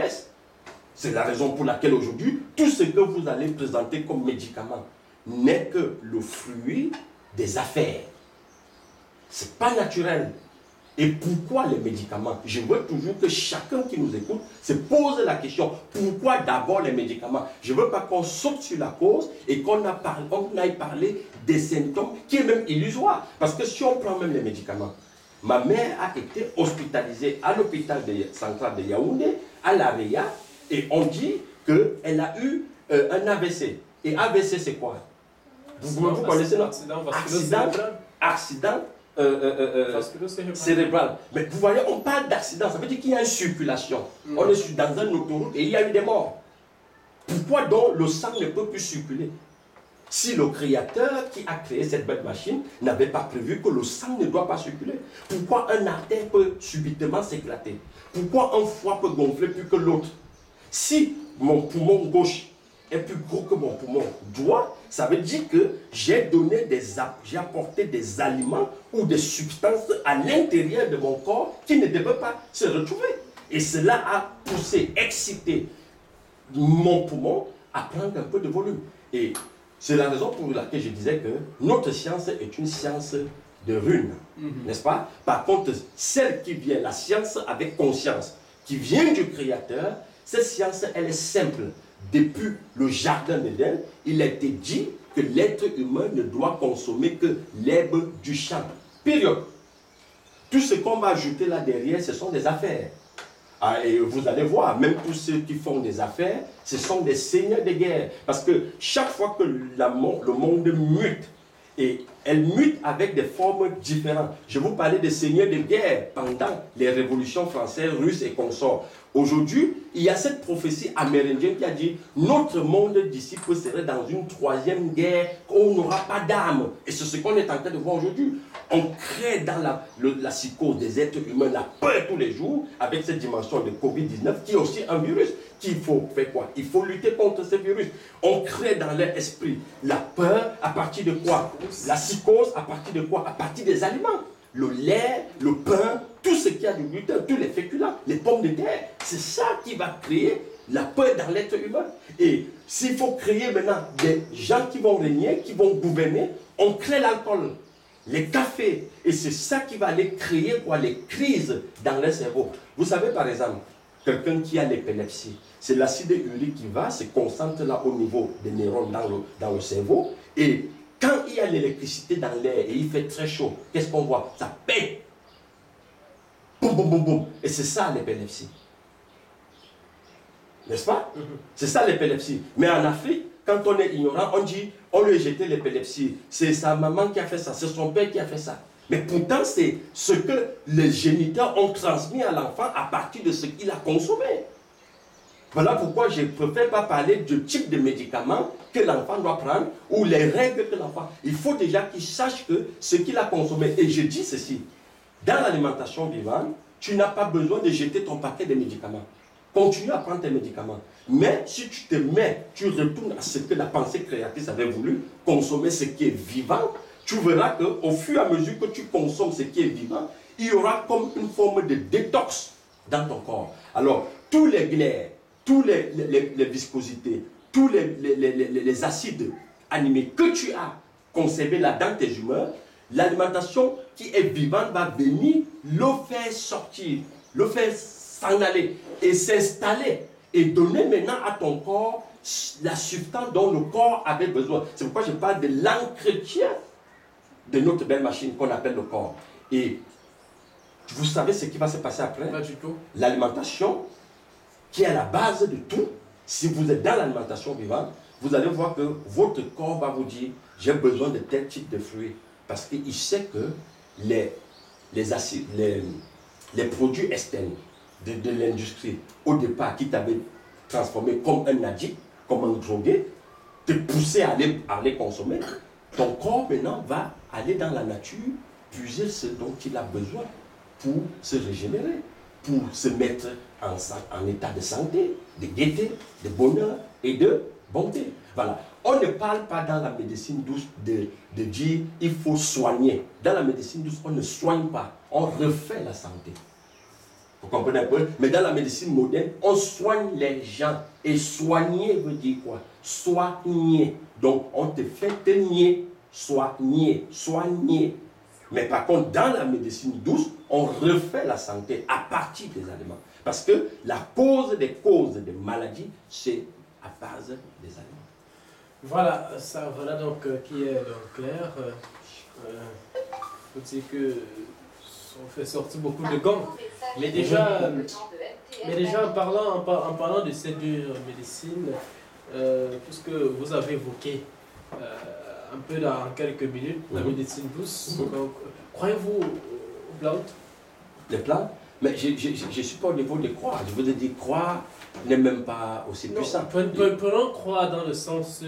C'est la raison pour laquelle aujourd'hui, tout ce que vous allez présenter comme médicament n'est que le fruit des affaires. Ce n'est pas naturel. Et pourquoi les médicaments? Je veux toujours que chacun qui nous écoute se pose la question, pourquoi d'abord les médicaments? Je ne veux pas qu'on saute sur la cause et qu'on aille parler des symptômes qui est même illusoire. Parce que si on prend même les médicaments, ma mère a été hospitalisée à l'hôpital central de Yaoundé, à l'AREA, et on dit qu'elle a eu un AVC. Et AVC, c'est quoi? Vous connaissez non? Accident cérébral. Mais vous voyez, on parle d'accident, ça veut dire qu'il y a une circulation. On est dans un autoroute et il y a eu des morts. Pourquoi donc le sang ne peut plus circuler? Si le créateur qui a créé cette belle machine n'avait pas prévu que le sang ne doit pas circuler, pourquoi un artère peut subitement s'éclater? Pourquoi un foie peut gonfler plus que l'autre? Si mon poumon gauche est plus gros que mon poumon droit, ça veut dire que j'ai apporté des aliments ou des substances à l'intérieur de mon corps qui ne devaient pas se retrouver. Et cela a poussé, excité mon poumon à prendre un peu de volume. Et c'est la raison pour laquelle je disais que notre science est une science de runes, n'est-ce pas? Par contre, celle qui vient, la science avec conscience, qui vient du Créateur, cette science, elle est simple. Depuis le jardin d'Éden, il a été dit que l'être humain ne doit consommer que l'herbe du champ. Période. Tout ce qu'on va ajouter là derrière, ce sont des affaires. Ah, et vous allez voir, même tous ceux qui font des affaires, ce sont des seigneurs de guerre. Parce que chaque fois que le monde mute, et elle mute avec des formes différentes. Je vous parlais des seigneurs de guerre pendant les révolutions françaises, russes et consorts. Aujourd'hui, il y a cette prophétie amérindienne qui a dit « Notre monde d'ici peut serait dans une troisième guerre où on n'aura pas d'âme. » Et c'est ce qu'on est en train de voir aujourd'hui. On crée dans la psychose des êtres humains la peur tous les jours avec cette dimension de Covid-19 qui est aussi un virus. Qu'il faut faire quoi? Il faut lutter contre ce virus. On crée dans leur esprit la peur à partir de quoi? La psychose à partir de quoi? À partir des aliments. Le lait, le pain, tout ce qu'il y a du gluten, tous les féculents, les pommes de terre. C'est ça qui va créer la peur dans l'être humain. Et s'il faut créer maintenant des gens qui vont régner, qui vont gouverner, on crée l'alcool, les cafés. Et c'est ça qui va aller créer quoi? Les crises dans le cerveau. Vous savez par exemple, quelqu'un qui a l'épilepsie, c'est l'acide urique qui va se concentre là au niveau des neurones dans le cerveau. Et quand il y a l'électricité dans l'air et il fait très chaud, qu'est-ce qu'on voit? Ça pète. Boum, boum, boum, boum. Et c'est ça l'épilepsie. N'est-ce pas? C'est ça l'épilepsie. Mais en Afrique, quand on est ignorant, on dit, on lui a jeté l'épilepsie. C'est sa maman qui a fait ça, c'est son père qui a fait ça. Mais pourtant, c'est ce que les géniteurs ont transmis à l'enfant à partir de ce qu'il a consommé. Voilà pourquoi je ne préfère pas parler du type de médicaments que l'enfant doit prendre ou les règles que l'enfant... Il faut déjà qu'il sache que ce qu'il a consommé, et je dis ceci, dans l'alimentation vivante, tu n'as pas besoin de jeter ton paquet de médicaments. Continue à prendre tes médicaments. Mais si tu te mets, tu retournes à ce que la pensée créatrice avait voulu, consommer ce qui est vivant, tu verras qu'au fur et à mesure que tu consommes ce qui est vivant, il y aura comme une forme de détox dans ton corps. Alors, tous les glaires, tous les viscosités, tous les acides animés que tu as conservés là dans tes humeurs, l'alimentation qui est vivante va venir le faire sortir, le faire s'en aller et s'installer et donner maintenant à ton corps la substance dont le corps avait besoin. C'est pourquoi je parle de l'entretien de notre belle machine qu'on appelle le corps. Et vous savez ce qui va se passer après? Pas du tout. L'alimentation qui est à la base de tout. Si vous êtes dans l'alimentation vivante, vous allez voir que votre corps va vous dire j'ai besoin de tel type de fruits. Parce qu'il sait que les acides, les produits externes de l'industrie, au départ, qui t'avaient transformé comme un addict, comme un drogué, te pousser à aller consommer, ton corps maintenant va aller dans la nature, puiser ce dont il a besoin pour se régénérer, pour se mettre en état de santé, de gaieté, de bonheur et de bonté. Voilà. On ne parle pas dans la médecine douce de dire il faut soigner. Dans la médecine douce, on ne soigne pas, on refait la santé. Vous comprenez un peu? Mais dans la médecine moderne, on soigne les gens. Et soigner veut dire quoi? Soigner. Donc, on te fait tenir, soigner, soigner. Mais par contre, dans la médecine douce, on refait la santé à partir des aliments. Parce que la cause des causes des maladies, c'est à base des aliments. Voilà, ça, voilà donc qui est donc clair. Faut dire que on fait sortir beaucoup de gants. Mais déjà en parlant de ces deux médecines, puisque vous avez évoqué un peu dans quelques minutes la médecine douce, donc, croyez-vous aux plantes? Les plantes? Mais je ne suis pas au niveau des croix. Je vous ai dit croix n'est même pas aussi puissant. Prenons croix dans le sens,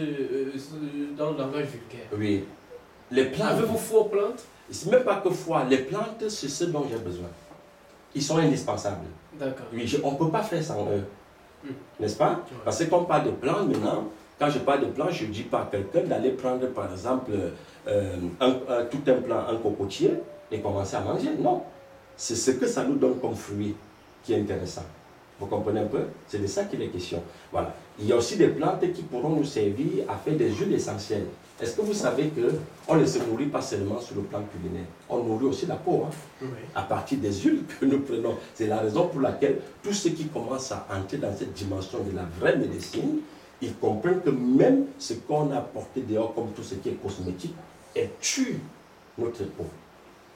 dans le langage vulgaire. Oui. Les plantes. Avez-vous foi aux plantes? C'est même pas que foi. Les plantes, c'est ce dont j'ai besoin. Ils sont indispensables. D'accord. Oui, on ne peut pas faire sans eux. N'est-ce pas? Parce que quand on parle de plantes maintenant, quand je parle de plantes, je ne dis pas à quelqu'un d'aller prendre par exemple tout un plant, un cocotier et commencer à manger. Non. C'est ce que ça nous donne comme fruit qui est intéressant. Vous comprenez un peu? C'est de ça qu'il est question. Voilà. Il y a aussi des plantes qui pourront nous servir à faire des huiles essentielles. Est-ce que vous savez qu'on ne se nourrit pas seulement sur le plan culinaire? On nourrit aussi la peau, hein, oui, à partir des huiles que nous prenons. C'est la raison pour laquelle tous ceux qui commencent à entrer dans cette dimension de la vraie médecine, ils comprennent que même ce qu'on a apporté dehors, comme tout ce qui est cosmétique, elle tue notre peau.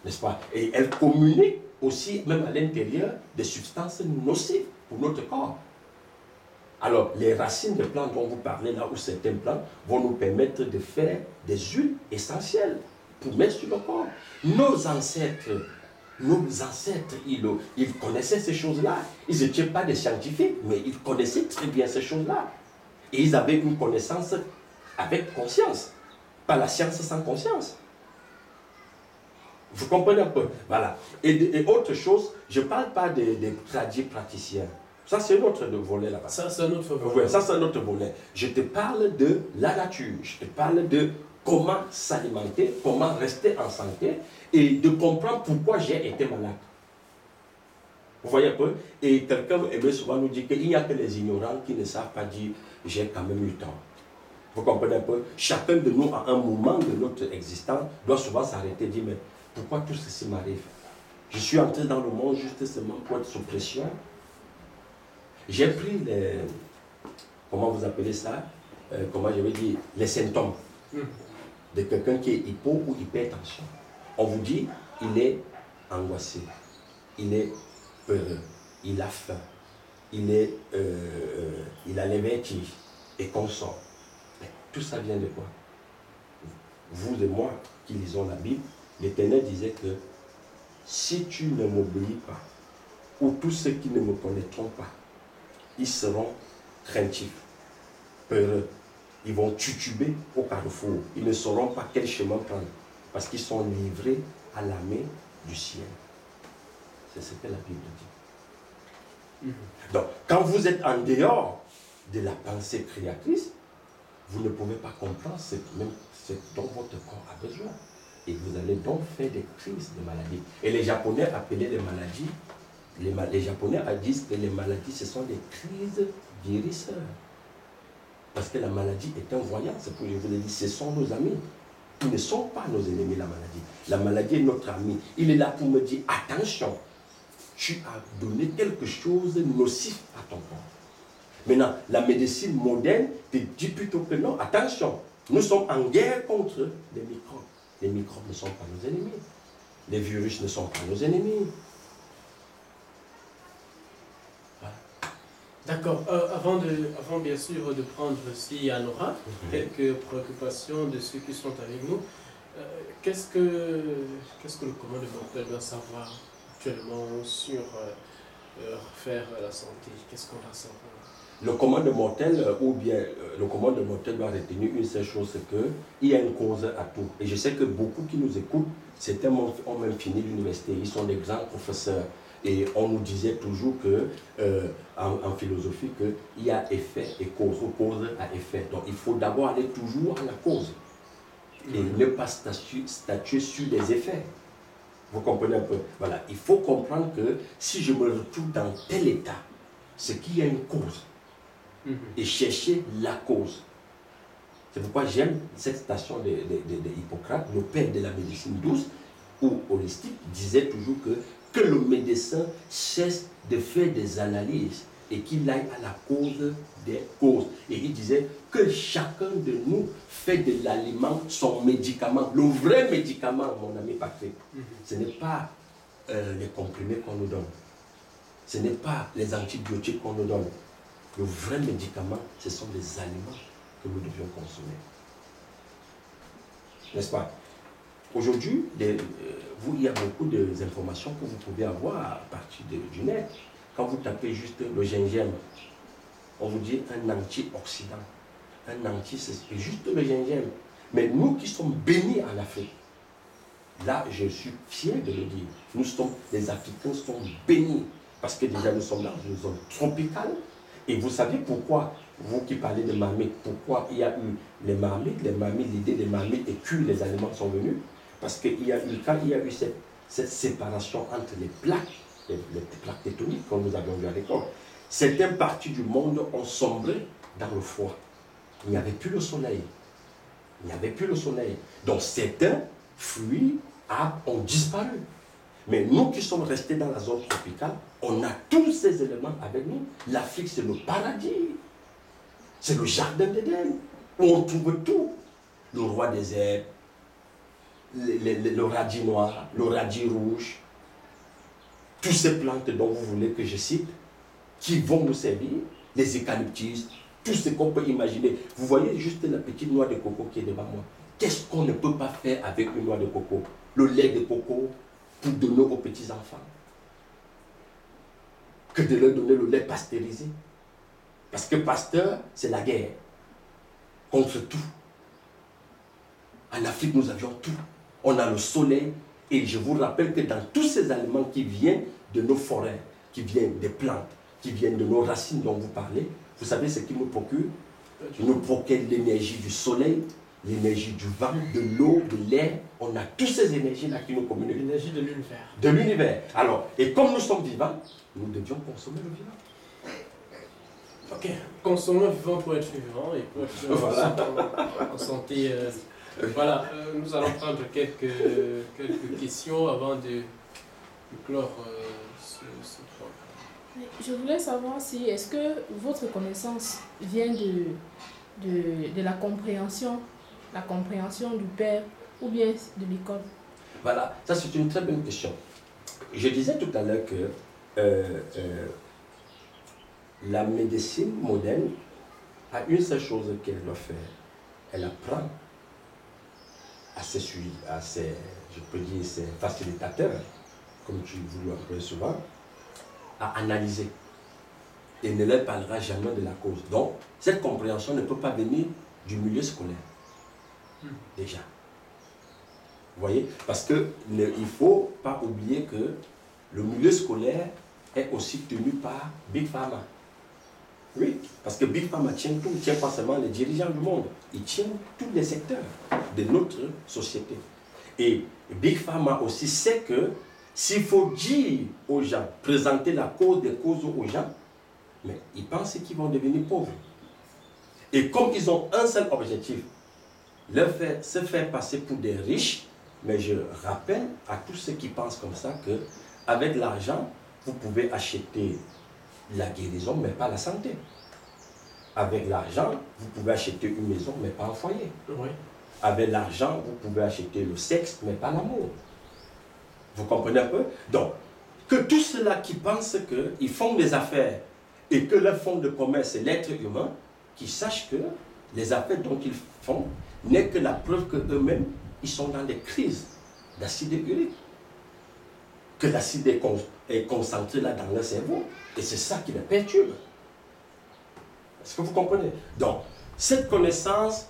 N'est-ce pas? Et elle communique aussi, même à l'intérieur, des substances nocives pour notre corps. Alors, les racines des plantes dont vous parlez là, ou certains plantes, vont nous permettre de faire des huiles essentielles pour mettre sur le corps. Nos ancêtres, ils connaissaient ces choses-là. Ils n'étaient pas des scientifiques, mais ils connaissaient très bien ces choses-là. Et ils avaient une connaissance avec conscience, pas la science sans conscience. Vous comprenez un peu? Voilà. Et autre chose, je ne parle pas des praticiens. Ça, c'est notre volet là-bas. Ça, c'est notre volet. Ouais, ça, c'est notre volet. Je te parle de la nature. Je te parle de comment s'alimenter, comment rester en santé et de comprendre pourquoi j'ai été malade. Vous voyez un peu? Et quelqu'un aimait souvent nous dire qu'il n'y a que les ignorants qui ne savent pas dire j'ai quand même eu tort. Vous comprenez un peu? Chacun de nous, à un moment de notre existence, doit souvent s'arrêter et dire mais pourquoi tout ceci m'arrive? Je suis entré dans le monde juste seulement pour être sous pression. J'ai pris les, comment vous appelez ça, comment je vais dire, les symptômes de quelqu'un qui est hypo ou hypertension. On vous dit, il est angoissé, il est peureux, il a faim, il a les vertiges et qu'on sort. Mais tout ça vient de quoi? Vous et moi qui lisons la Bible, l'Éternel disait que si tu ne m'obéis pas, ou tous ceux qui ne me connaîtront pas, ils seront craintifs, peureux. Ils vont tituber au carrefour. Ils ne sauront pas quel chemin prendre parce qu'ils sont livrés à la main du ciel. C'est ce que la Bible dit. Donc, quand vous êtes en dehors de la pensée créatrice, vous ne pouvez pas comprendre ce dont votre corps a besoin. Et vous allez donc faire des crises de maladies. Et les Japonais appelaient les maladies, les Japonais disent que les maladies, ce sont des crises guérisseurs. Parce que la maladie est un voyant. C'est pour que je vous l'ai dit, ce sont nos amis. Ils ne sont pas nos ennemis, la maladie. La maladie est notre ami. Il est là pour me dire, attention, tu as donné quelque chose de nocif à ton corps. Maintenant, la médecine moderne te dit plutôt que non, attention, nous sommes en guerre contre les microbes. Les microbes ne sont pas nos ennemis. Les virus ne sont pas nos ennemis. Voilà. D'accord. Avant bien sûr de prendre aussi à Nora quelques préoccupations de ceux qui sont avec nous, qu'est-ce que le commun de mortel doit savoir actuellement sur faire la santé? Qu'est-ce qu'on doit savoir? Le commun de mortel, le commun de mortel doit retenir une seule chose, c'est qu'il y a une cause à tout. Et je sais que beaucoup qui nous écoutent, certains ont même fini l'université, ils sont des grands professeurs. Et on nous disait toujours que, en philosophie, qu'il y a effet et cause à effet. Donc il faut d'abord aller toujours à la cause et ne pas statuer sur les effets. Vous comprenez un peu? Voilà, il faut comprendre que si je me retrouve dans tel état, c'est qu'il y a une cause. Et chercher la cause. C'est pourquoi j'aime cette citation d'Hippocrate, le père de la médecine douce ou holistique, disait toujours que le médecin cesse de faire des analyses et qu'il aille à la cause des causes. Et il disait que chacun de nous fait de l'aliment son médicament. Le vrai médicament, mon ami Patrick, ce n'est pas les comprimés qu'on nous donne. Ce n'est pas les antibiotiques qu'on nous donne. Le vrai médicament, ce sont les aliments que nous devions consommer. N'est-ce pas? Aujourd'hui, il y a beaucoup d'informations que vous pouvez avoir à partir du net. Quand vous tapez juste le gingembre, on vous dit un antioxydant. C'est juste le gingembre. Mais nous qui sommes bénis en Afrique, là, je suis fier de le dire. Les Africains sont bénis. Parce que déjà, nous sommes dans une zone tropicale. Et vous savez pourquoi, vous qui parlez de marmite, pourquoi il y a eu les marmites, l'idée des marmites et cuire les aliments sont venus? Parce qu'il y a eu, quand il y a eu cette séparation entre les plaques tectoniques, comme nous avions vu à l'école, certaines parties du monde ont sombré dans le froid. Il n'y avait plus le soleil. Donc certains fruits, arbres ont disparu. Mais nous qui sommes restés dans la zone tropicale, on a tous ces éléments avec nous. L'Afrique, c'est le paradis. C'est le jardin d'Éden, où on trouve tout. Le roi des herbes, le radis noir, le radis rouge, toutes ces plantes dont vous voulez que je cite, qui vont nous servir, les eucalyptus, tout ce qu'on peut imaginer. Vous voyez juste la petite noix de coco qui est devant moi. Qu'est-ce qu'on ne peut pas faire avec une noix de coco? Le lait de coco, pour donner aux petits-enfants, que de leur donner le lait pasteurisé. Parce que Pasteur, c'est la guerre contre tout. En Afrique, nous avions tout. On a le soleil, et je vous rappelle que dans tous ces aliments qui viennent de nos forêts, qui viennent des plantes, qui viennent de nos racines dont vous parlez, vous savez ce qui nous procure? Il nous procure l'énergie du soleil, l'énergie du vent, de l'eau, de l'air. On a toutes ces énergies-là qui nous communiquent. L'énergie de l'univers. De l'univers. Alors, et comme nous sommes vivants, nous devions consommer le vivant. Ok, consommons vivant pour être vivant et pour être voilà. en santé. Voilà, nous allons prendre quelques questions avant de clore ce programme. Je voulais savoir si, est-ce que votre connaissance vient de la compréhension du Père ou bien de l'école? Voilà, ça c'est une très bonne question. Je disais tout à l'heure que la médecine moderne a une seule chose qu'elle doit faire. Elle apprend à ses je peux dire, ses facilitateurs, comme tu vous l'emploies souvent, à analyser. et ne leur parlera jamais de la cause. Donc, cette compréhension ne peut pas venir du milieu scolaire. Déjà. Vous voyez? Parce qu'il ne faut pas oublier que le milieu scolaire est aussi tenu par Big Pharma. Oui, parce que Big Pharma tient tout, il ne tient pas seulement les dirigeants du monde, il tient tous les secteurs de notre société. Et Big Pharma aussi sait que s'il faut dire aux gens, présenter la cause des causes aux gens, mais ils pensent qu'ils vont devenir pauvres. Et comme ils ont un seul objectif, se faire passer pour des riches, mais je rappelle à tous ceux qui pensent comme ça que avec l'argent, vous pouvez acheter la guérison, mais pas la santé. Avec l'argent, vous pouvez acheter une maison, mais pas un foyer. Oui. Avec l'argent, vous pouvez acheter le sexe, mais pas l'amour. Vous comprenez un peu? Donc, que tous ceux-là qui pensent qu'ils font des affaires et que leur fond de commerce c'est l'être humain, qu'ils sachent que les affaires dont ils font n'est que la preuve qu'eux-mêmes, ils sont dans des crises d'acide urique. Que l'acide est concentré là dans leur cerveau. Et c'est ça qui les perturbe. Est-ce que vous comprenez? Donc, cette connaissance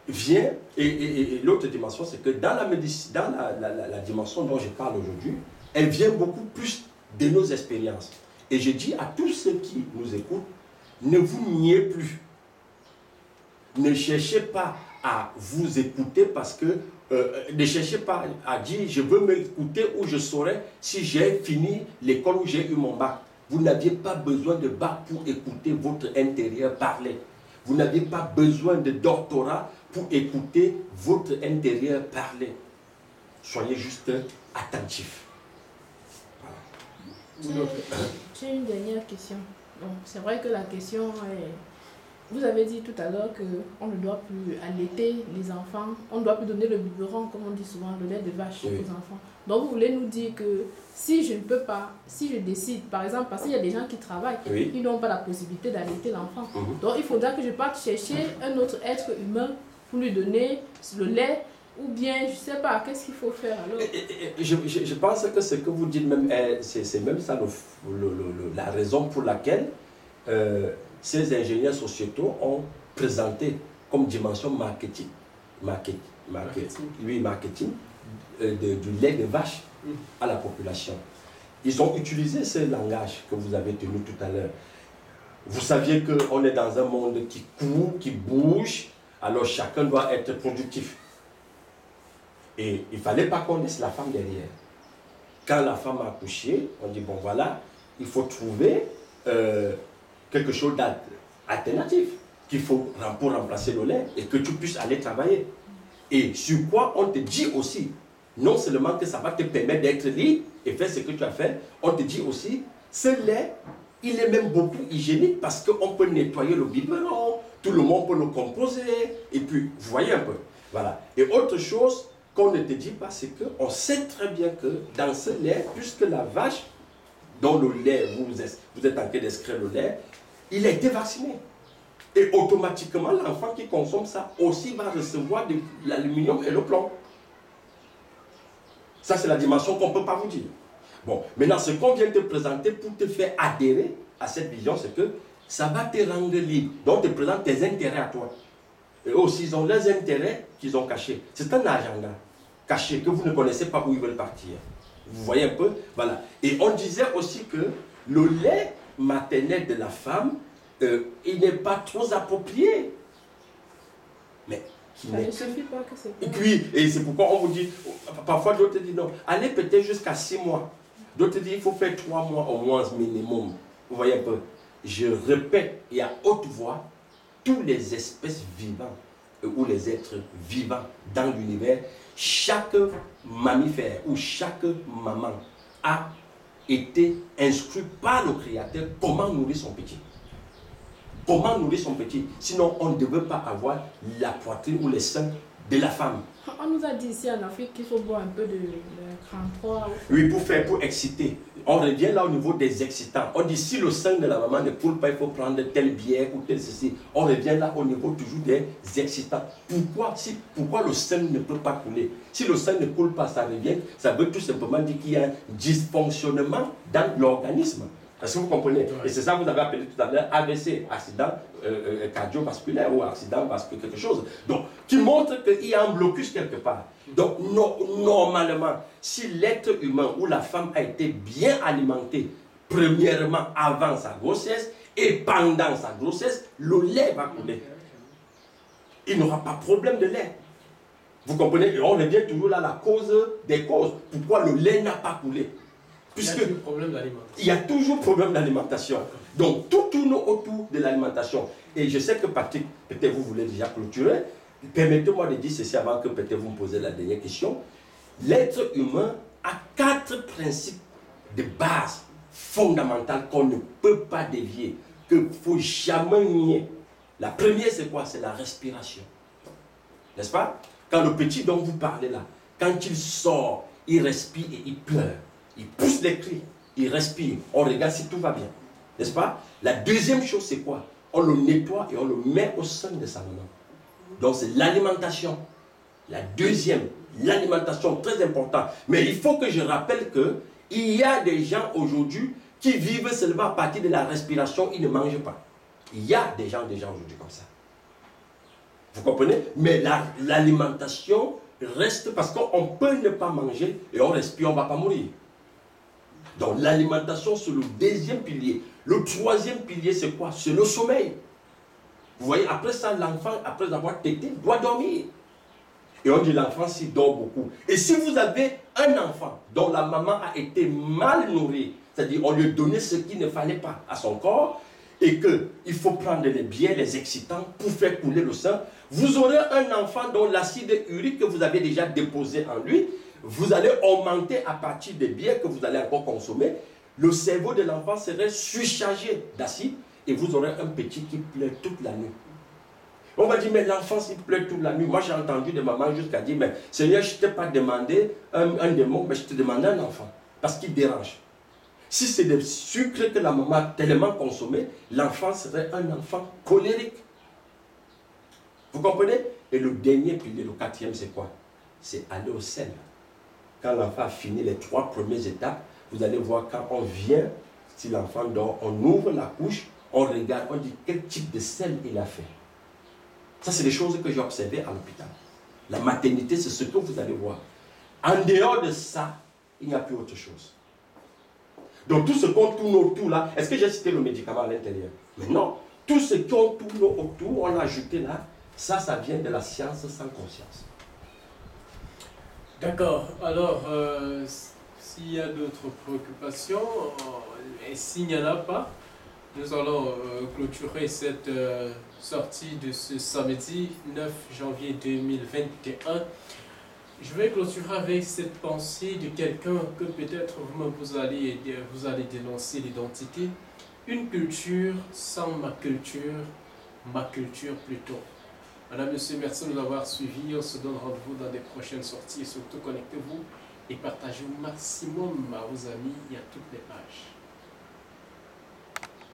vient, et l'autre dimension, c'est que dans la médecine, dans la dimension dont je parle aujourd'hui, elle vient beaucoup plus de nos expériences. Et je dis à tous ceux qui nous écoutent, ne vous niez plus. Ne cherchez pas à vous écouter parce que ne cherchez pas à dire je veux m'écouter ou je saurai si j'ai fini l'école ou j'ai eu mon bac. Vous n'aviez pas besoin de bac pour écouter votre intérieur parler. Vous n'avez pas besoin de doctorat pour écouter votre intérieur parler. Soyez juste attentifs. Voilà. J'ai une dernière question. Donc, c'est vrai que la question est... Vous avez dit tout à l'heure qu'on ne doit plus allaiter les enfants, on ne doit plus donner le biberon, comme on dit souvent, le lait de vache aux enfants. Donc vous voulez nous dire que si je ne peux pas, si je décide, par exemple, parce qu'il y a des gens qui travaillent, ils n'ont pas la possibilité d'allaiter l'enfant. Donc il faudra que je parte chercher un autre être humain pour lui donner le lait, ou bien, je ne sais pas, qu'est-ce qu'il faut faire alors? Je pense que ce que vous dites même, c'est même ça la raison pour laquelle ces ingénieurs sociétaux ont présenté comme dimension marketing du lait de vache à la population. Ils ont utilisé ce langage que vous avez tenu tout à l'heure. Vous saviez qu'on est dans un monde qui court, qui bouge, alors chacun doit être productif. Et il ne fallait pas qu'on laisse la femme derrière. Quand la femme a accouché, on dit bon voilà, il faut trouver quelque chose d'alternatif qu'il faut pour remplacer le lait et que tu puisses aller travailler. Et sur quoi on te dit aussi, non seulement que ça va te permettre d'être libre et faire ce que tu as fait, on te dit aussi, ce lait, il est même beaucoup hygiénique parce qu'on peut nettoyer le biberon, tout le monde peut le composer, et puis, vous voyez un peu. Voilà. Et autre chose qu'on ne te dit pas, c'est qu'on sait très bien que dans ce lait, puisque la vache, dont le lait, vous êtes en train d'extraire le lait, il a été vacciné. Et automatiquement, l'enfant qui consomme ça aussi va recevoir de l'aluminium et le plomb. Ça, c'est la dimension qu'on ne peut pas vous dire. Bon, maintenant, ce qu'on vient de te présenter pour te faire adhérer à cette vision, c'est que ça va te rendre libre. Donc, te présente tes intérêts à toi. Et aussi, ils ont leurs intérêts qu'ils ont cachés. C'est un agenda caché que vous ne connaissez pas où ils veulent partir. Vous voyez un peu? Voilà. Et on disait aussi que le lait maternel de la femme, il n'est pas trop approprié. Mais ça ne suffit pas que c'est pas... Oui, et c'est pourquoi on vous dit, parfois d'autres disent non, allez peut-être jusqu'à 6 mois. D'autres disent il faut faire 3 mois au moins minimum. Vous voyez un peu? Je répète et à haute voix, toutes les espèces vivantes ou les êtres vivants dans l'univers, chaque mammifère ou chaque maman a été instruit par le Créateur comment nourrir son petit. Comment nourrir son petit? Sinon, on ne devait pas avoir la poitrine ou les seins de la femme. On nous a dit ici en Afrique qu'il faut boire un peu de 33. Oui, pour exciter. On revient là au niveau des excitants. On dit si le sein de la maman ne coule pas, il faut prendre telle bière ou tel ceci. On revient là au niveau toujours des excitants. Pourquoi le sein ne peut pas couler? Si le sein ne coule pas, ça revient. Ça veut tout simplement dire qu'il y a un dysfonctionnement dans l'organisme. Est-ce que vous comprenez? Ouais. Et c'est ça que vous avez appelé tout à l'heure AVC, accident cardiovasculaire ou accident vasculaire, quelque chose. Donc, qui montre qu'il y a un blocus quelque part. Donc, normalement, si l'être humain ou la femme a été bien alimenté, premièrement avant sa grossesse et pendant sa grossesse, le lait va couler. Il n'aura pas de problème de lait. Vous comprenez? Et on revient toujours là à la cause des causes. Pourquoi le lait n'a pas coulé? Puisque il y a toujours problème d'alimentation. Donc tout tourne autour de l'alimentation. Et je sais que Patrick, peut-être vous voulez déjà clôturer. Permettez-moi de dire ceci avant que peut-être vous me posez la dernière question. L'être humain a 4 principes de base fondamentaux qu'on ne peut pas dévier, qu'il ne faut jamais nier. La première, c'est quoi? C'est la respiration. N'est-ce pas? Quand le petit dont vous parlez là, quand il sort, il respire et il pleure. Il pousse les cris, il respire. On regarde si tout va bien. N'est-ce pas? La deuxième chose, c'est quoi? On le nettoie et on le met au sein de sa maman. Donc c'est l'alimentation. La deuxième, l'alimentation, très important. Mais il faut que je rappelle qu'il y a des gens aujourd'hui qui vivent seulement à partir de la respiration, ils ne mangent pas. Il y a des gens aujourd'hui comme ça. Vous comprenez? Mais l'alimentation reste parce qu'on peut ne pas manger et on respire, on ne va pas mourir. Donc l'alimentation, c'est le deuxième pilier. Le troisième pilier, c'est quoi? C'est le sommeil. Vous voyez, après ça, l'enfant, après avoir tété, doit dormir. Et on dit l'enfant s'il dort beaucoup. Et si vous avez un enfant dont la maman a été mal nourrie, c'est-à-dire on lui a donné ce qu'il ne fallait pas à son corps, et qu'il faut prendre les biens, les excitants pour faire couler le sang, vous aurez un enfant dont l'acide urique que vous avez déjà déposé en lui, vous allez augmenter à partir des biens que vous allez encore consommer. Le cerveau de l'enfant serait surchargé d'acide et vous aurez un petit qui pleure toute la nuit. On va dire, mais l'enfant s'il pleure toute la nuit. Moi j'ai entendu des mamans jusqu'à dire, mais Seigneur, je ne t'ai pas demandé un démon, mais je te demande un enfant. Parce qu'il dérange. Si c'est des sucres que la maman a tellement consommé, l'enfant serait un enfant colérique. Vous comprenez? Et le dernier pilier, le quatrième, c'est quoi? C'est aller au sel. Quand l'enfant a fini les 3 premières étapes, vous allez voir quand on vient, si l'enfant dort, on ouvre la couche, on regarde, on dit quel type de sel il a fait. Ça, c'est des choses que j'ai observées à l'hôpital. La maternité, c'est ce que vous allez voir. En dehors de ça, il n'y a plus autre chose. Donc tout ce qu'on tourne autour là, est-ce que j'ai cité le médicament à l'intérieur? Mais non, tout ce qu'on tourne autour, on a ajouté là, ça vient de la science sans conscience. D'accord. Alors, s'il y a d'autres préoccupations, et s'il n'y en a pas, nous allons clôturer cette sortie de ce samedi 9 janvier 2021. Je vais clôturer avec cette pensée de quelqu'un que peut-être vous allez dénoncer l'identité. Une culture sans ma culture plutôt. Madame, Monsieur, merci de nous avoir suivis. On se donne rendez-vous dans des prochaines sorties. Et surtout, connectez-vous et partagez au maximum à vos amis et à toutes les pages.